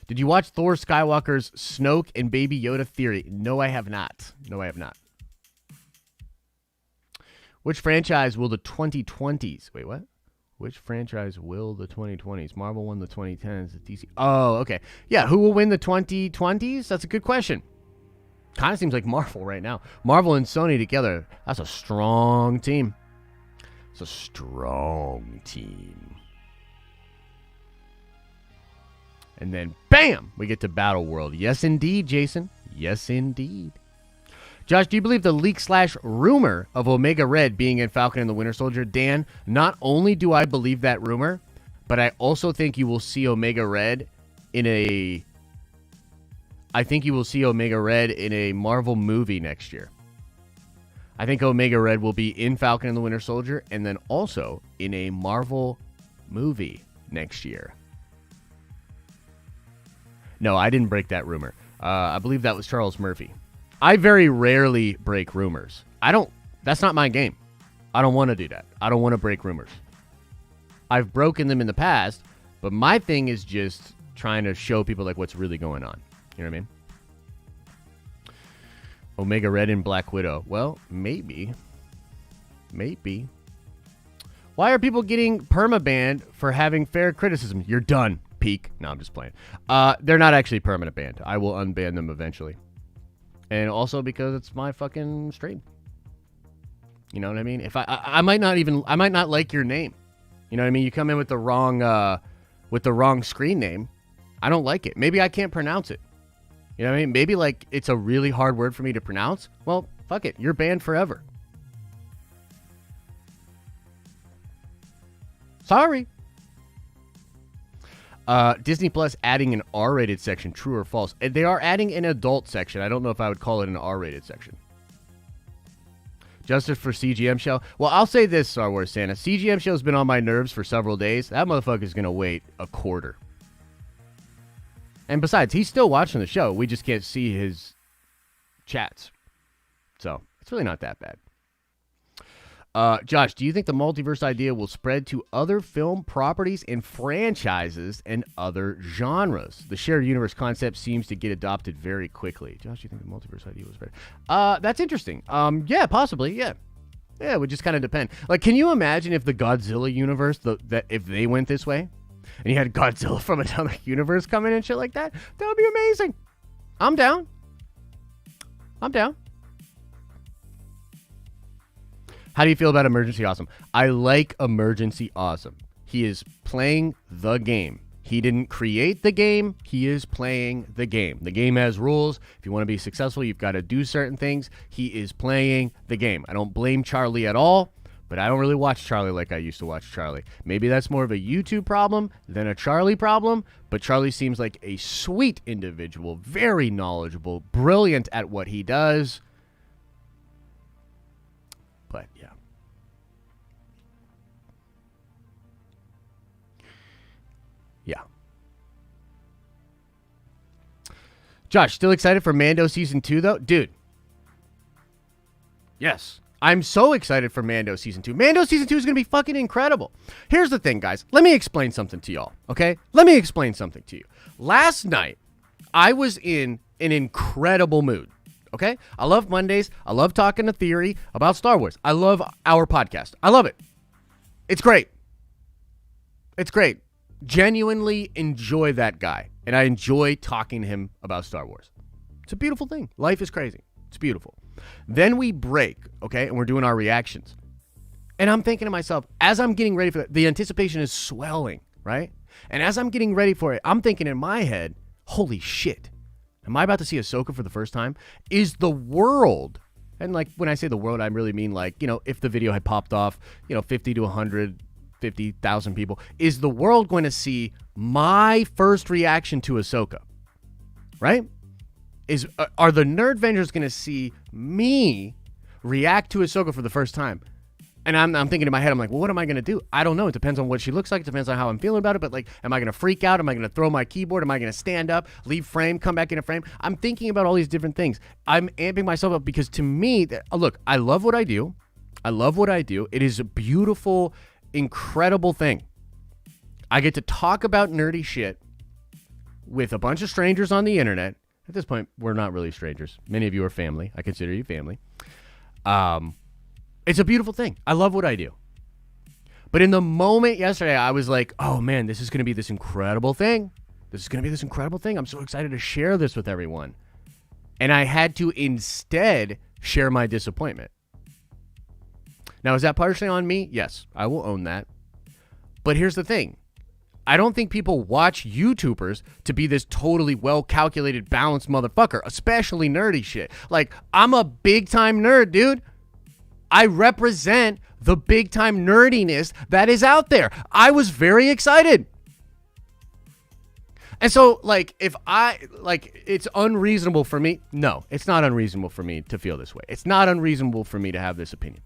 Did you watch Thor Skywalker's Snoke and Baby Yoda theory? No, I have not. Which franchise will the 2020s? Wait, what? Which franchise will the 2020s? Marvel won the 2010s. DC. Oh, okay. Yeah, who will win the 2020s? That's a good question. Kind of seems like Marvel right now. Marvel and Sony together. That's a strong team. It's a strong team. And then, bam, we get to Battle World. Yes, indeed, Jason. Yes, indeed. Josh, do you believe the leak / rumor of Omega Red being in Falcon and the Winter Soldier? Dan, not only do I believe that rumor, but I also think you will see Omega Red in a I think you will see Omega Red in a Marvel movie next year. I think Omega Red will be in Falcon and the Winter Soldier and then also in a Marvel movie next year. No, I didn't break that rumor. I believe that was Charles Murphy. I very rarely break rumors. That's not my game. I don't want to do that. I don't want to break rumors. I've broken them in the past, but my thing is just trying to show people like what's really going on. You know what I mean? Omega Red and Black Widow. Well, maybe. Maybe. Why are people getting permabanned for having fair criticism? You're done, peak. No, I'm just playing. They're not actually permanent banned. I will unban them eventually. And also because it's my fucking stream. You know what I mean? If I might not like your name. You know what I mean? You come in with the wrong screen name. I don't like it. Maybe I can't pronounce it. You know what I mean? Maybe like it's a really hard word for me to pronounce. Well, fuck it. You're banned forever. Sorry. Disney Plus adding an R-rated section. True or false? They are adding an adult section. I don't know if I would call it an R-rated section. Justice for CGM show. Well, I'll say this, Star Wars Santa. CGM show's been on my nerves for several days. That motherfucker's going to wait a quarter. And besides, he's still watching the show. We just can't see his chats. So, it's really not that bad. Josh, do you think the multiverse idea will spread to other film properties and franchises and other genres? The shared universe concept seems to get adopted very quickly. Josh, do you think the multiverse idea will spread? That's interesting. Yeah, possibly, yeah. Yeah, it would just kind of depend. Like, can you imagine if the Godzilla universe, that if they went this way, and you had Godzilla from another universe come in and shit like that? That would be amazing. I'm down. I'm down. How do you feel about Emergency Awesome? I like Emergency Awesome. He is playing the game. He didn't create the game. He is playing the game. The game has rules. If you want to be successful, you've got to do certain things. He is playing the game. I don't blame Charlie at all, but I don't really watch Charlie like I used to watch Charlie. Maybe that's more of a YouTube problem than a Charlie problem, but Charlie seems like a sweet individual, very knowledgeable, brilliant at what he does. But, yeah. Yeah. Josh, still excited for Mando Season 2, though? Dude. Yes. I'm so excited for Mando Season 2. Mando Season 2 is going to be fucking incredible. Here's the thing, guys. Let me explain something to y'all, okay? Let me explain something to you. Last night, I was in an incredible mood. Okay? I love Mondays. I love talking to theory about Star Wars. I love our podcast. I love it. It's great. It's great. Genuinely enjoy that guy. And I enjoy talking to him about Star Wars. It's a beautiful thing. Life is crazy. It's beautiful. Then we break, okay? And we're doing our reactions. And I'm thinking to myself, as I'm getting ready for that, the anticipation is swelling, right? And as I'm getting ready for it, I'm thinking in my head, holy shit. Am I about to see Ahsoka for the first time? Is the world, and like when I say the world, I really mean like, you know, if the video had popped off, 50 to 150,000 people, is the world going to see my first reaction to Ahsoka? Right? Are the Nerd Vengers going to see me react to Ahsoka for the first time? And I'm thinking in my head, I'm like, well, what am I going to do? I don't know. It depends on what she looks like. It depends on how I'm feeling about it. But like, am I going to freak out? Am I going to throw my keyboard? Am I going to stand up, leave frame, come back into frame? I'm thinking about all these different things. I'm amping myself up because to me, look, I love what I do. I love what I do. It is a beautiful, incredible thing. I get to talk about nerdy shit with a bunch of strangers on the internet. At this point, we're not really strangers. Many of you are family. I consider you family. It's a beautiful thing. I love what I do. But in the moment yesterday, I was like, oh man, this is going to be this incredible thing. This is going to be this incredible thing. I'm so excited to share this with everyone. And I had to instead share my disappointment. Now, is that partially on me? Yes, I will own that. But here's the thing. I don't think people watch YouTubers to be this totally well-calculated, balanced motherfucker, especially nerdy shit. Like, I'm a big-time nerd, dude. I represent the big-time nerdiness that is out there. I was very excited. And so, like, if it's unreasonable for me. No, it's not unreasonable for me to feel this way. It's not unreasonable for me to have this opinion.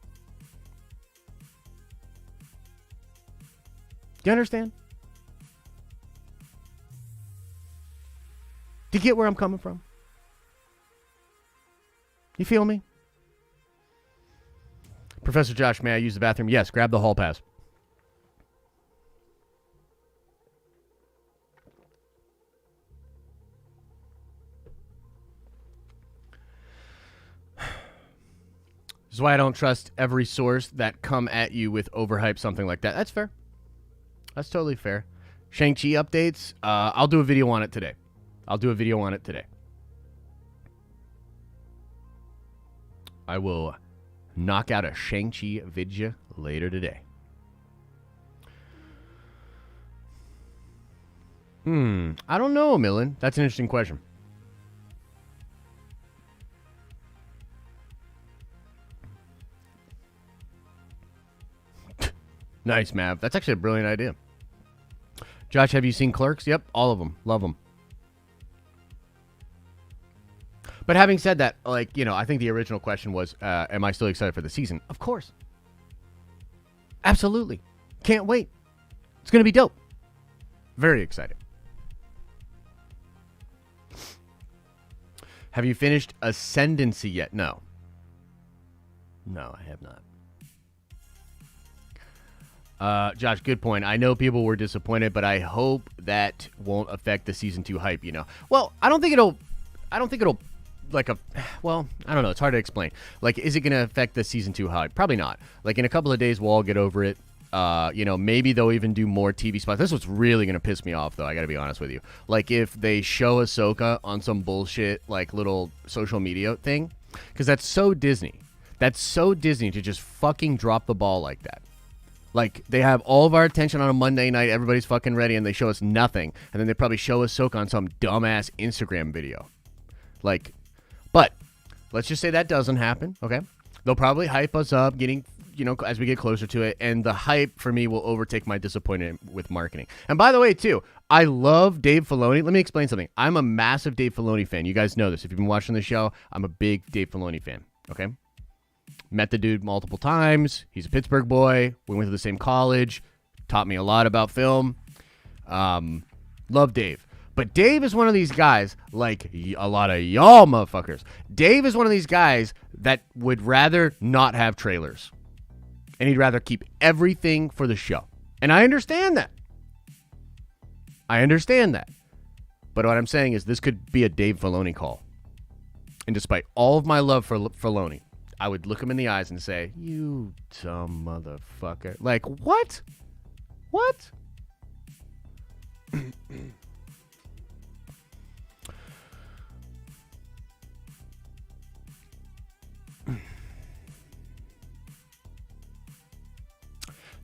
Do you understand? Do you get where I'm coming from? You feel me? Professor Josh, may I use the bathroom? Yes, grab the hall pass. This is why I don't trust every source that come at you with overhype something like that. That's fair. That's totally fair. Shang-Chi updates. I'll do a video on it today. I will knock out a Shang-Chi video later today. I don't know, Millen. That's an interesting question. Nice, Mav. That's actually a brilliant idea. Josh, have you seen Clerks? Yep, all of them. Love them. But having said that, like, you know, I think the original question was, am I still excited for the season? Of course. Absolutely. Can't wait. It's going to be dope. Very excited. Have you finished Ascendancy yet? No. No, I have not. Josh, good point. I know people were disappointed, but I hope that won't affect the season 2 hype, you know. Well, I don't think it'll like well, I don't know. It's hard to explain. Like, is it going to affect the season 2 hype? Probably not. Like, in a couple of days, we'll all get over it. You know, maybe they'll even do more TV spots. This is what's really going to piss me off, though. I got to be honest with you. Like, if they show Ahsoka on some bullshit, like, little social media thing, because that's so Disney. That's so Disney to just fucking drop the ball like that. Like, they have all of our attention on a Monday night, everybody's fucking ready, and they show us nothing. And then they probably show Ahsoka on some dumbass Instagram video. Like, but let's just say that doesn't happen, okay? They'll probably hype us up, getting, you know, as we get closer to it, and the hype for me will overtake my disappointment with marketing. And by the way, too, I love Dave Filoni. Let me explain something. I'm a massive Dave Filoni fan. You guys know this. If you've been watching the show, I'm a big Dave Filoni fan, okay? Met the dude multiple times. He's a Pittsburgh boy. We went to the same college. Taught me a lot about film. Love Dave. But Dave is one of these guys, like a lot of y'all motherfuckers. Dave is one of these guys that would rather not have trailers. And he'd rather keep everything for the show. And I understand that. But what I'm saying is this could be a Dave Filoni call. And despite all of my love for Filoni, I would look him in the eyes and say, you dumb motherfucker. Like, what? What?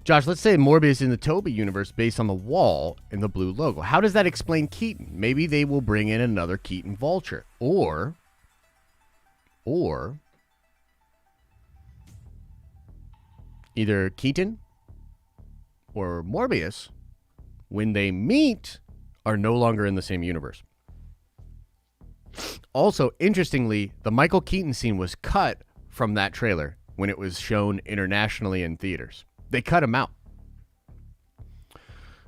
Josh, let's say Morbius is in the Toby universe based on the wall and the blue logo. How does that explain Keaton? Maybe they will bring in another Keaton Vulture. Or either Keaton or Morbius, when they meet, are no longer in the same universe. Also, interestingly, the Michael Keaton scene was cut from that trailer when it was shown internationally in theaters. They cut him out.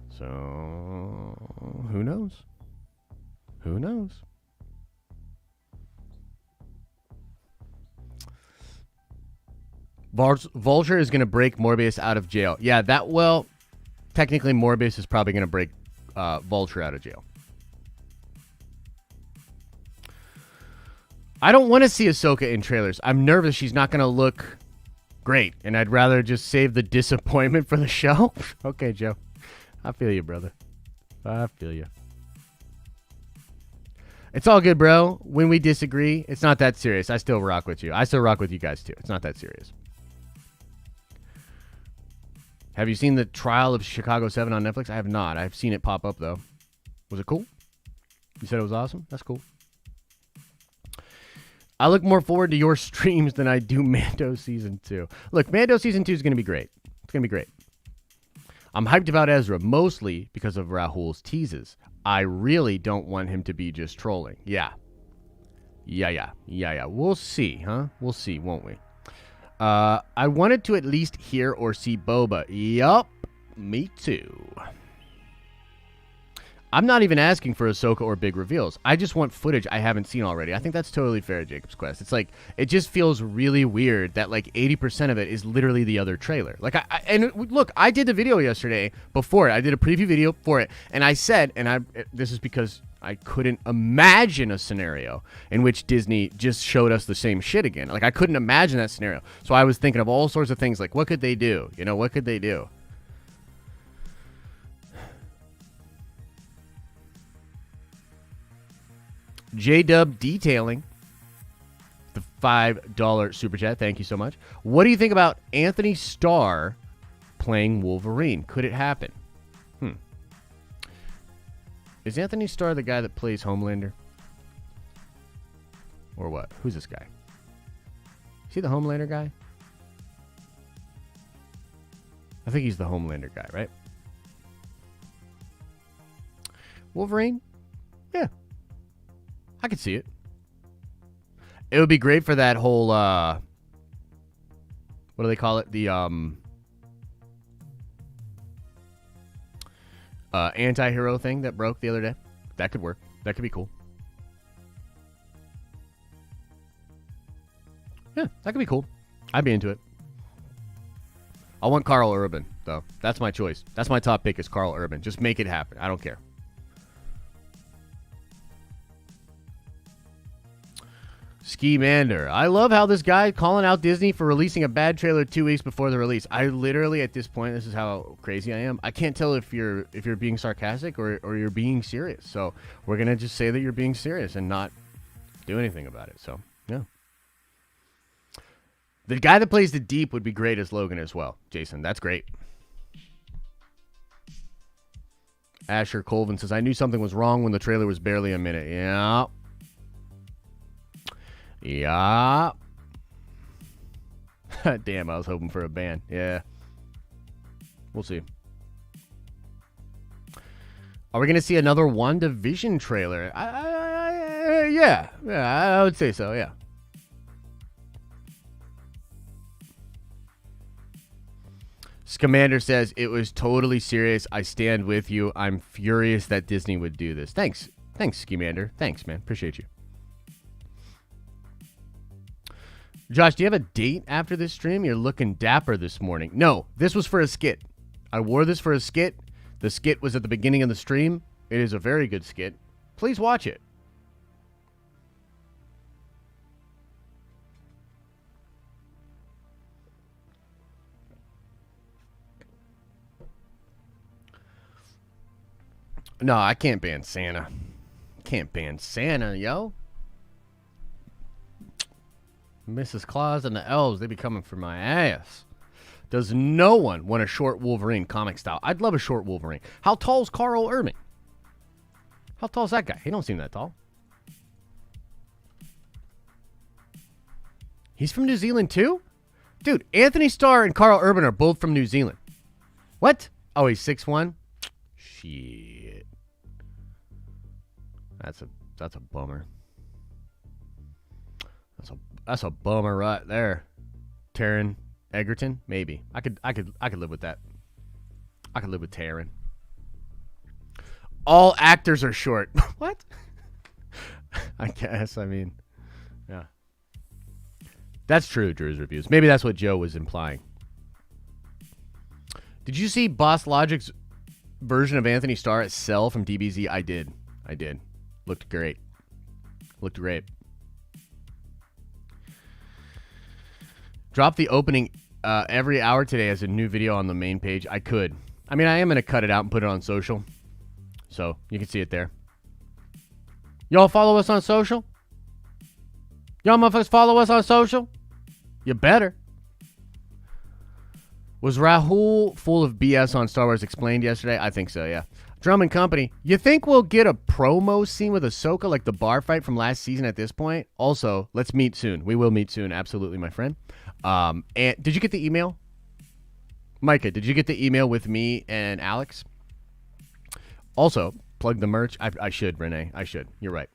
So, who knows? Who knows? Vulture is going to break Morbius out of jail. Yeah, technically Morbius is probably going to break Vulture out of jail. I don't want to see Ahsoka in trailers. I'm nervous she's not going to look great, and I'd rather just save the disappointment for the show. Okay, Joe. I feel you, brother. I feel you. It's all good, bro. When we disagree, it's not that serious. I still rock with you. I still rock with you guys, too. It's not that serious. Have you seen the Trial of Chicago 7 on Netflix? I have not. I've seen it pop up, though. Was it cool? You said it was awesome? That's cool. I look more forward to your streams than I do Mando Season 2. Look, Mando Season 2 is going to be great. It's going to be great. I'm hyped about Ezra, mostly because of Rahul's teases. I really don't want him to be just trolling. Yeah. We'll see, huh? We'll see, won't we? I wanted to at least hear or see Boba. Yup, me too. I'm not even asking for Ahsoka or big reveals. I just want footage I haven't seen already. I think that's totally fair, Jacob's Quest. It's like, it just feels really weird that like 80% of it is literally the other trailer. Like, and look, I did the video yesterday before it. I did a preview video for it, and I said, this is because I couldn't imagine a scenario in which Disney just showed us the same shit again. Like, I couldn't imagine that scenario. So I was thinking of all sorts of things, like, what could they do? You know, what could they do? J-Dub Detailing, the $5 super chat. Thank you so much. What do you think about Anthony Starr playing Wolverine? Could it happen? Is Anthony Starr the guy that plays Homelander? Or what? Who's this guy? Is he the Homelander guy? I think he's the Homelander guy, right? Wolverine? Yeah. I could see it. It would be great for that whole, what do they call it? The, anti-hero thing that broke the other day. That could work. That could be cool. Yeah, that could be cool. I'd be into it. I want Carl Urban, though. That's my choice. That's my top pick is Carl Urban. Just make it happen. I don't care. Ski Mander. I love how this guy calling out Disney for releasing a bad trailer 2 weeks before the release. I literally, at this point, this is how crazy I am. I can't tell if you're being sarcastic or you're being serious. So we're gonna just say that you're being serious and not do anything about it. So yeah. The guy that plays the Deep would be great as Logan as well. Jason, that's great. Asher Colvin says, I knew something was wrong when the trailer was barely a minute. Yeah. Yeah. Damn, I was hoping for a ban. Yeah. We'll see. Are we going to see another WandaVision trailer? Yeah. Yeah, I would say so, yeah. Scamander says, it was totally serious. I stand with you. I'm furious that Disney would do this. Thanks. Thanks, Scamander. Thanks, man. Appreciate you. Josh, do you have a date after this stream? You're looking dapper this morning. No, this was for a skit. I wore this for a skit. The skit was at the beginning of the stream. It is a very good skit. Please watch it. No, I can't ban Santa. Can't ban Santa, yo. Mrs. Claus and the elves, they be coming for my ass. Does no one want a short Wolverine comic style? I'd love a short Wolverine. How tall is Carl Urban? How tall is that guy? He don't seem that tall. He's from New Zealand too? Dude, Anthony Starr and Carl Urban are both from New Zealand. What? Oh, he's 6'1"? Shit. That's a bummer. That's a bummer right there. Taron Egerton, maybe. I could live with that. I could live with Taron. All actors are short. What? I guess. I mean, yeah. That's true, Drew's reviews. Maybe that's what Joe was implying. Did you see Boss Logic's version of Anthony Starr at Cell from DBZ? I did. Looked great. Drop the opening every hour today as a new video on the main page. I could. I mean, I am going to cut it out and put it on social. So you can see it there. Y'all follow us on social? Y'all motherfuckers follow us on social? You better. Was Rahul full of BS on Star Wars Explained yesterday? I think so, yeah. Drum and Company, you think we'll get a promo scene with Ahsoka like the bar fight from last season at this point? Also, let's meet soon. We will meet soon, absolutely, my friend. And did you get the email? Micah, did you get the email with me and Alex? Also, plug the merch. I should, Renee. I should. You're right.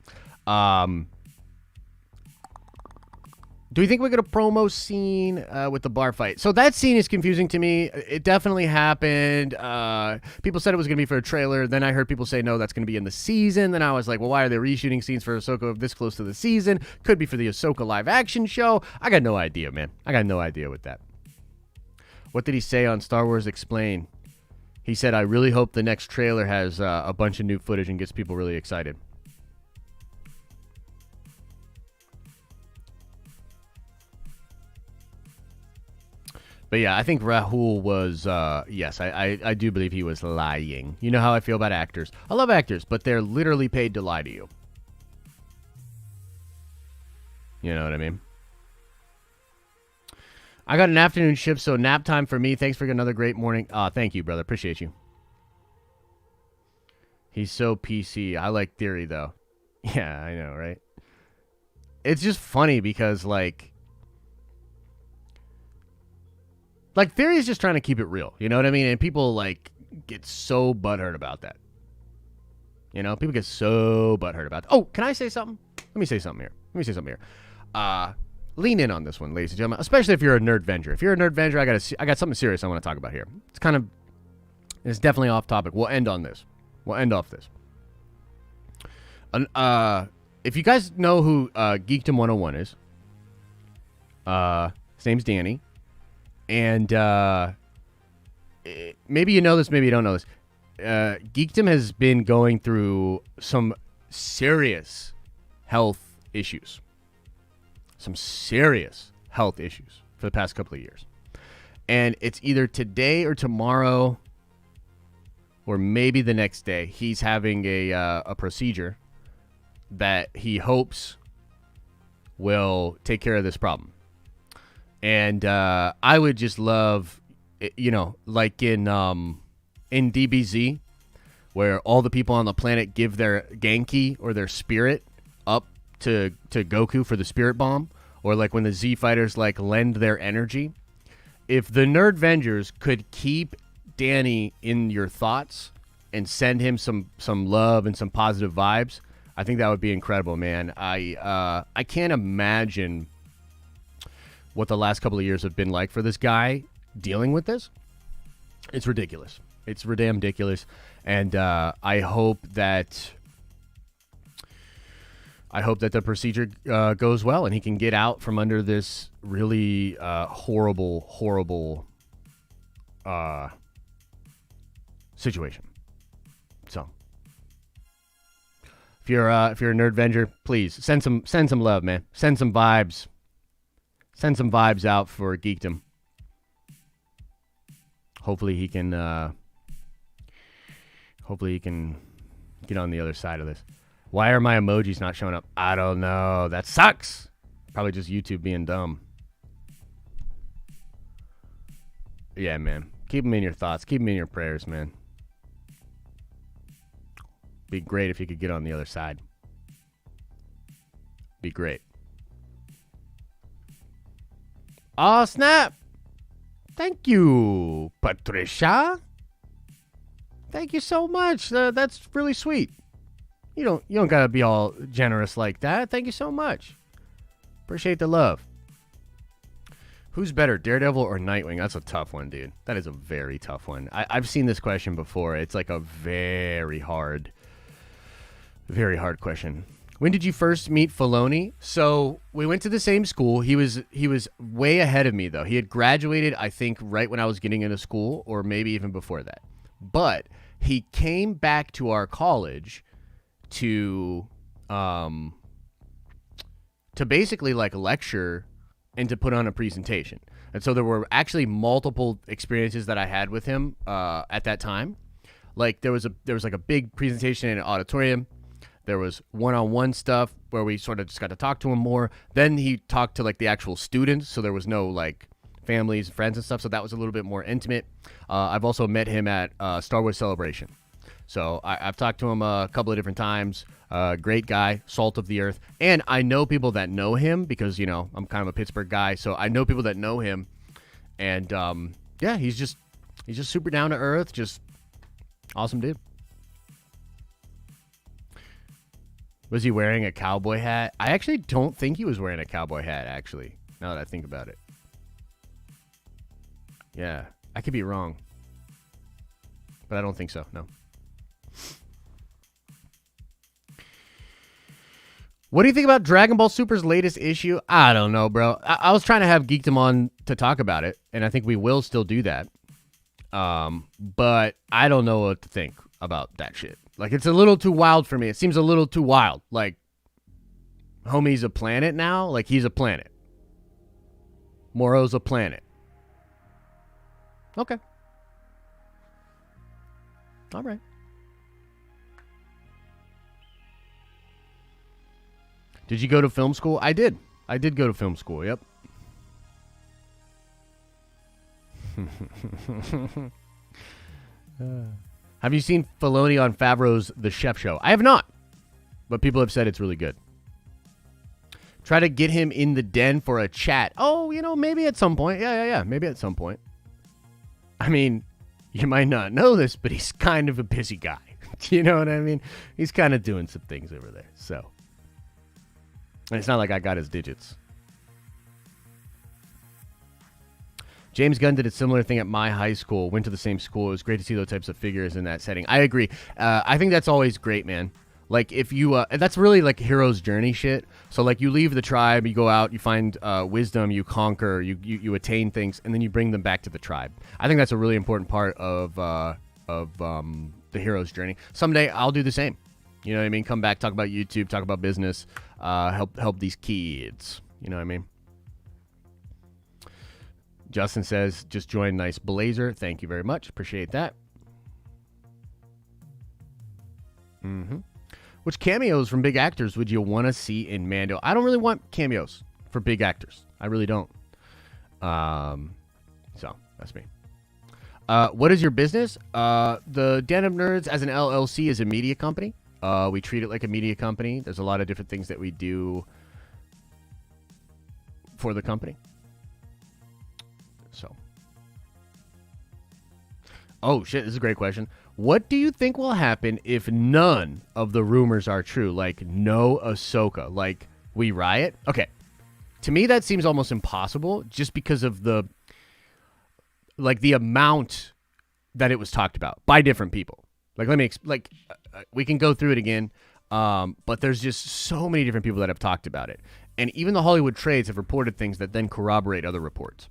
Do we think we get a promo scene with the bar fight? So that scene is confusing to me. It definitely happened. People said it was going to be for a trailer. Then I heard people say, no, that's going to be in the season. Then I was like, well, why are they reshooting scenes for Ahsoka this close to the season? Could be for the Ahsoka live action show. I got no idea, man. I got no idea with that. What did he say on Star Wars Explain? He said, I really hope the next trailer has a bunch of new footage and gets people really excited. But yeah, I think Rahul was, yes, I do believe he was lying. You know how I feel about actors. I love actors, but they're literally paid to lie to you. You know what I mean? I got an afternoon shift, so nap time for me. Thanks for another great morning. Thank you, brother. Appreciate you. He's so PC. I like Theory, though. Yeah, I know, right? It's just funny because, like Theory is just trying to keep it real. You know what I mean? And people, like, get so butthurt about that. You know? People get so butthurt about that. Oh, can I say something? Let me say something here. Lean in on this one, ladies and gentlemen, especially if you're a nerd-venger. If you're a nerd-venger, I got something serious I want to talk about here. It's definitely off topic. We'll end on this. We'll end off this. If you guys know who Geekdom 101 is, his name's Danny. And maybe you know this, maybe you don't know this. Geekdom has been going through some serious health issues. Some serious health issues for the past couple of years. And it's either today or tomorrow or maybe the next day. He's having a procedure that he hopes will take care of this problem. And I would just love, you know, like in DBZ, where all the people on the planet give their Genki or their spirit up to Goku for the spirit bomb, or like when the Z fighters like lend their energy. If the Nerdvengers could keep Danny in your thoughts and send him some love and some positive vibes, I think that would be incredible, man. I can't imagine what the last couple of years have been like for this guy dealing with this. It's ridiculous. It's damn ridiculous. And I hope that the procedure goes well and he can get out from under this really horrible situation. So if you're a Nerdvenger, please send some love, man. Send some vibes. Send some vibes out for Geekdom. Hopefully he can get on the other side of this. Why are my emojis not showing up? I don't know. That sucks. Probably just YouTube being dumb. Yeah, man. Keep them in your thoughts. Keep them in your prayers, man. Be great if you could get on the other side. Be great. Oh, snap. Thank you, Patricia. Thank you so much. That's really sweet. You don't gotta be all generous like that. Thank you so much. Appreciate the love. Who's better, Daredevil or Nightwing? That's a tough one, dude. That is a very tough one. I've seen this question before. It's like a very hard question. When did you first meet Filoni? So we went to the same school. He was way ahead of me, though. He had graduated, I think, right when I was getting into school, or maybe even before that. But he came back to our college to basically like lecture and to put on a presentation. And so there were actually multiple experiences that I had with him at that time. Like there was like a big presentation in an auditorium. There was one-on-one stuff where we sort of just got to talk to him more. Then he talked to like the actual students, so there was no like families, friends and stuff, so that was a little bit more intimate. I've also met him at Star Wars Celebration. So I've talked to him a couple of different times. Great guy, salt of the earth. And I know people that know him because, you know, I'm kind of a Pittsburgh guy, so I know people that know him. And, yeah, he's just He's just super down to earth, just awesome dude. Was he wearing a cowboy hat? I actually don't think he was wearing a cowboy hat, actually, now that I think about it. Yeah, I could be wrong. But I don't think so, no. What do you think about Dragon Ball Super's latest issue? I don't know, bro. I was trying to have Geekdom on to talk about it, and I think we will still do that. But I don't know what to think about that shit. Like, it's a little too wild for me. It seems a little too wild. Like, homie's a planet now? Like, he's a planet. Moro's a planet. Okay. All right. Did you go to film school? I did. I did go to film school, yep. Have you seen Filoni on Favreau's The Chef Show? I have not, but people have said it's really good. Try to get him in the den for a chat. Oh, you know, maybe at some point. Yeah. Maybe at some point. I mean, you might not know this, but he's kind of a busy guy. You know what I mean? He's kind of doing some things over there, so. And it's not like I got his digits. James Gunn did a similar thing at my high school. Went to the same school. It was great to see those types of figures in that setting. I agree. I think that's always great, man. Like, if you... that's really, like, hero's journey shit. So, like, you leave the tribe, you go out, you find wisdom, you conquer, you attain things, and then you bring them back to the tribe. I think that's a really important part of the hero's journey. Someday, I'll do the same. You know what I mean? Come back, talk about YouTube, talk about business, help these kids. You know what I mean? Justin says, just joined. Nice blazer. Thank you very much. Appreciate that. Which cameos from big actors would you want to see in Mando? I don't really want cameos for big actors. I really don't. So, that's me. What is your business? The Den of Nerds as an LLC is a media company. We treat it like a media company. There's a lot of different things that we do for the company. So. Oh, shit. This is a great question. What do you think will happen if none of the rumors are true? Like, no Ahsoka. Like, we riot? Okay. To me, that seems almost impossible just because of the amount that it was talked about by different people. Like, we can go through it again, but there's just so many different people that have talked about it. And even the Hollywood trades have reported things that then corroborate other reports.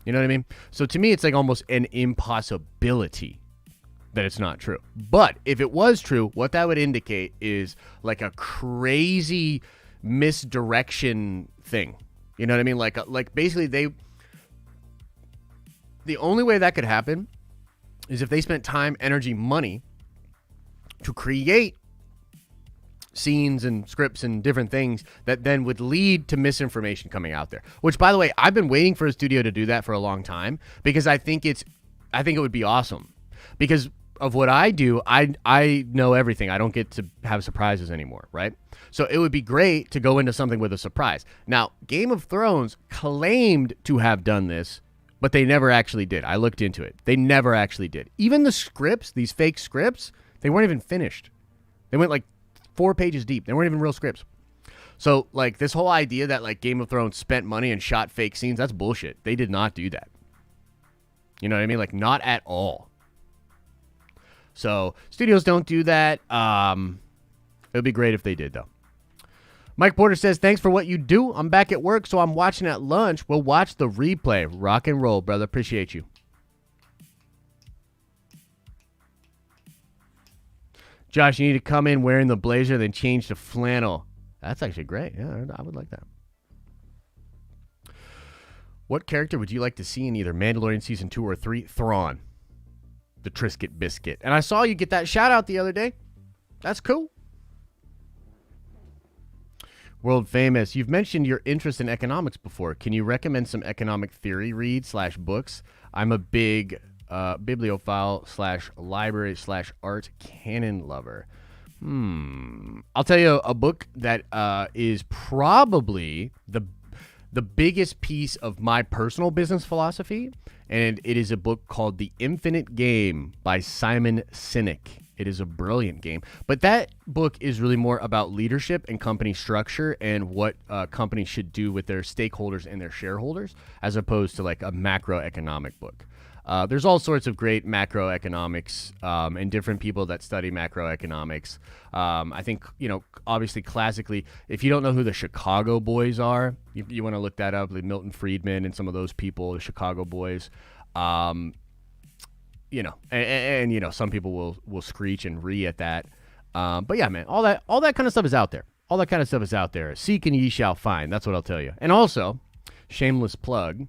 You know what I mean? So to me, it's like almost an impossibility that it's not true. But if it was true, what that would indicate is like a crazy misdirection thing. You know what I mean? Like basically the only way that could happen is if they spent time, energy, money to create scenes and scripts and different things that then would lead to misinformation coming out there. Which, by the way, I've been waiting for a studio to do that for a long time because I think it would be awesome. Because of what I do, I know everything. I don't get to have surprises anymore, right? So it would be great to go into something with a surprise. Now, Game of Thrones claimed to have done this, but they never actually did. I looked into it. They never actually did. Even the scripts, these fake scripts, they weren't even finished. They went like 4 pages deep. They weren't even real scripts. So, like, this whole idea that, like, Game of Thrones spent money and shot fake scenes, that's bullshit. They did not do that. You know what I mean? Like, not at all. So, studios don't do that. It would be great if they did, though. Mike Porter says, thanks for what you do. I'm back at work, so I'm watching at lunch. We'll watch the replay. Rock and roll, brother. Appreciate you. Josh, you need to come in wearing the blazer, then change to flannel. That's actually great. Yeah, I would like that. What character would you like to see in either Mandalorian Season 2 or 3? Thrawn. The Trisket Biscuit. And I saw you get that shout out the other day. That's cool. World famous. You've mentioned your interest in economics before. Can you recommend some economic theory reads / books? I'm a big bibliophile / library / art canon lover. I'll tell you a book that is probably the biggest piece of my personal business philosophy, and it is a book called The Infinite Game by Simon Sinek. It is a brilliant game. But that book is really more about leadership and company structure and what companies should do with their stakeholders and their shareholders, as opposed to like a macroeconomic book. There's all sorts of great macroeconomics and different people that study macroeconomics. I think, obviously classically, if you don't know who the Chicago Boys are, you want to look that up, like Milton Friedman and some of those people, the Chicago Boys. And some people will screech and re at that. But yeah, man, all that kind of stuff is out there. All that kind of stuff is out there. Seek and ye shall find. That's what I'll tell you. And also, shameless plug,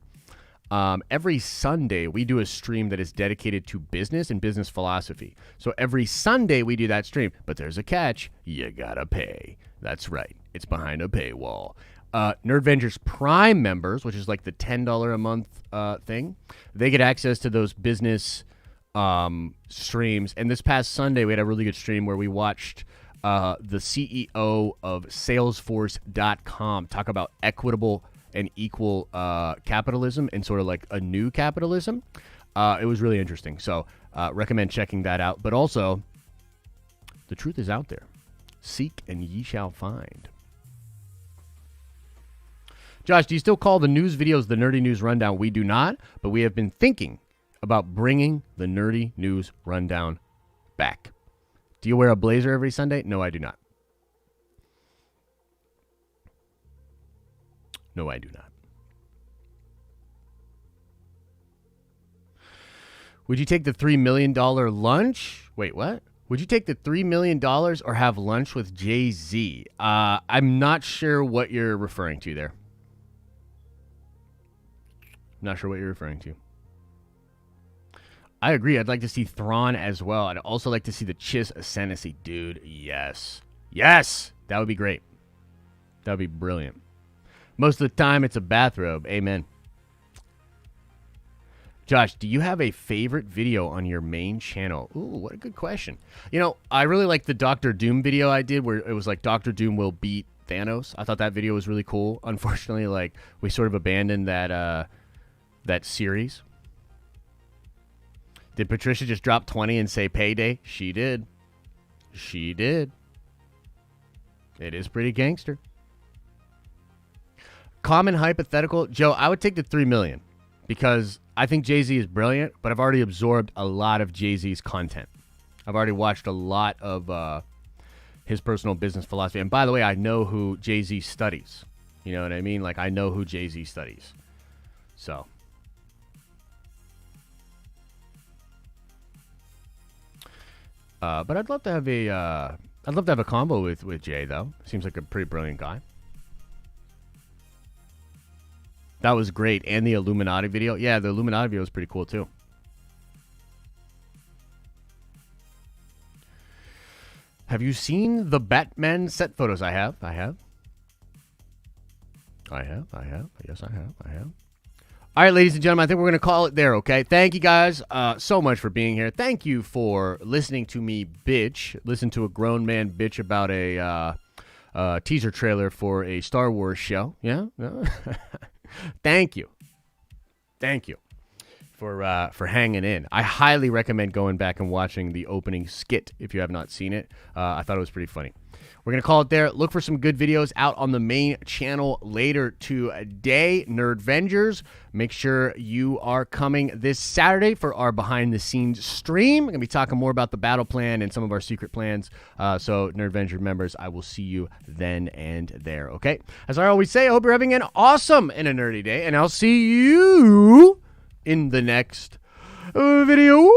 every Sunday we do a stream that is dedicated to business and business philosophy. So every Sunday we do that stream, but there's a catch. You gotta pay. That's right. It's behind a paywall. Nerdvengers Prime members, which is like the $10 a month thing, they get access to those business streams. And this past Sunday we had a really good stream where we watched the CEO of Salesforce.com talk about equitable and equal capitalism and sort of like a new capitalism. It was really interesting. So recommend checking that out. But also, the truth is out there. Seek and ye shall find. Josh, do you still call the news videos the Nerdy News Rundown? We do not, but we have been thinking about bringing the Nerdy News Rundown back. Do you wear a blazer every Sunday? No, I do not. No, I do not. Would you take the $3 million lunch? Wait, what? Would you take the $3 million or have lunch with Jay-Z? I'm not sure what you're referring to there. Not sure what you're referring to. I agree. I'd like to see Thrawn as well. I'd also like to see the Chiss Ascendancy. Dude, yes. Yes! That would be great. That would be brilliant. Most of the time, it's a bathrobe. Amen. Josh, do you have a favorite video on your main channel? Ooh, what a good question. I really like the Doctor Doom video I did where it was like Doctor Doom will beat Thanos. I thought that video was really cool. Unfortunately, we sort of abandoned that series. Did Patricia just drop 20 and say payday? She did. She did. It is pretty gangster. Common hypothetical. Joe, I would take the $3 million because I think Jay-Z is brilliant, but I've already absorbed a lot of Jay-Z's content. I've already watched a lot of his personal business philosophy. And by the way, I know who Jay-Z studies. You know what I mean? I know who Jay-Z studies. So. But I'd love to have a combo with Jay though. Seems like a pretty brilliant guy. That was great. And the Illuminati video. Yeah, the Illuminati video was pretty cool too. Have you seen the Batman set photos? I have. Yes, I have. All right, ladies and gentlemen, I think we're going to call it there, okay? Thank you guys so much for being here. Thank you for listening to me bitch. Listen to a grown man bitch about a teaser trailer for a Star Wars show. Yeah? Thank you for hanging in. I highly recommend going back and watching the opening skit if you have not seen it. I thought it was pretty funny. We're going to call it there. Look for some good videos out on the main channel later today. Nerdvengers, make sure you are coming this Saturday for our behind-the-scenes stream. We're going to be talking more about the battle plan and some of our secret plans. So, Nerdvenger members, I will see you then and there, okay? As I always say, I hope you're having an awesome and a nerdy day, and I'll see you in the next video.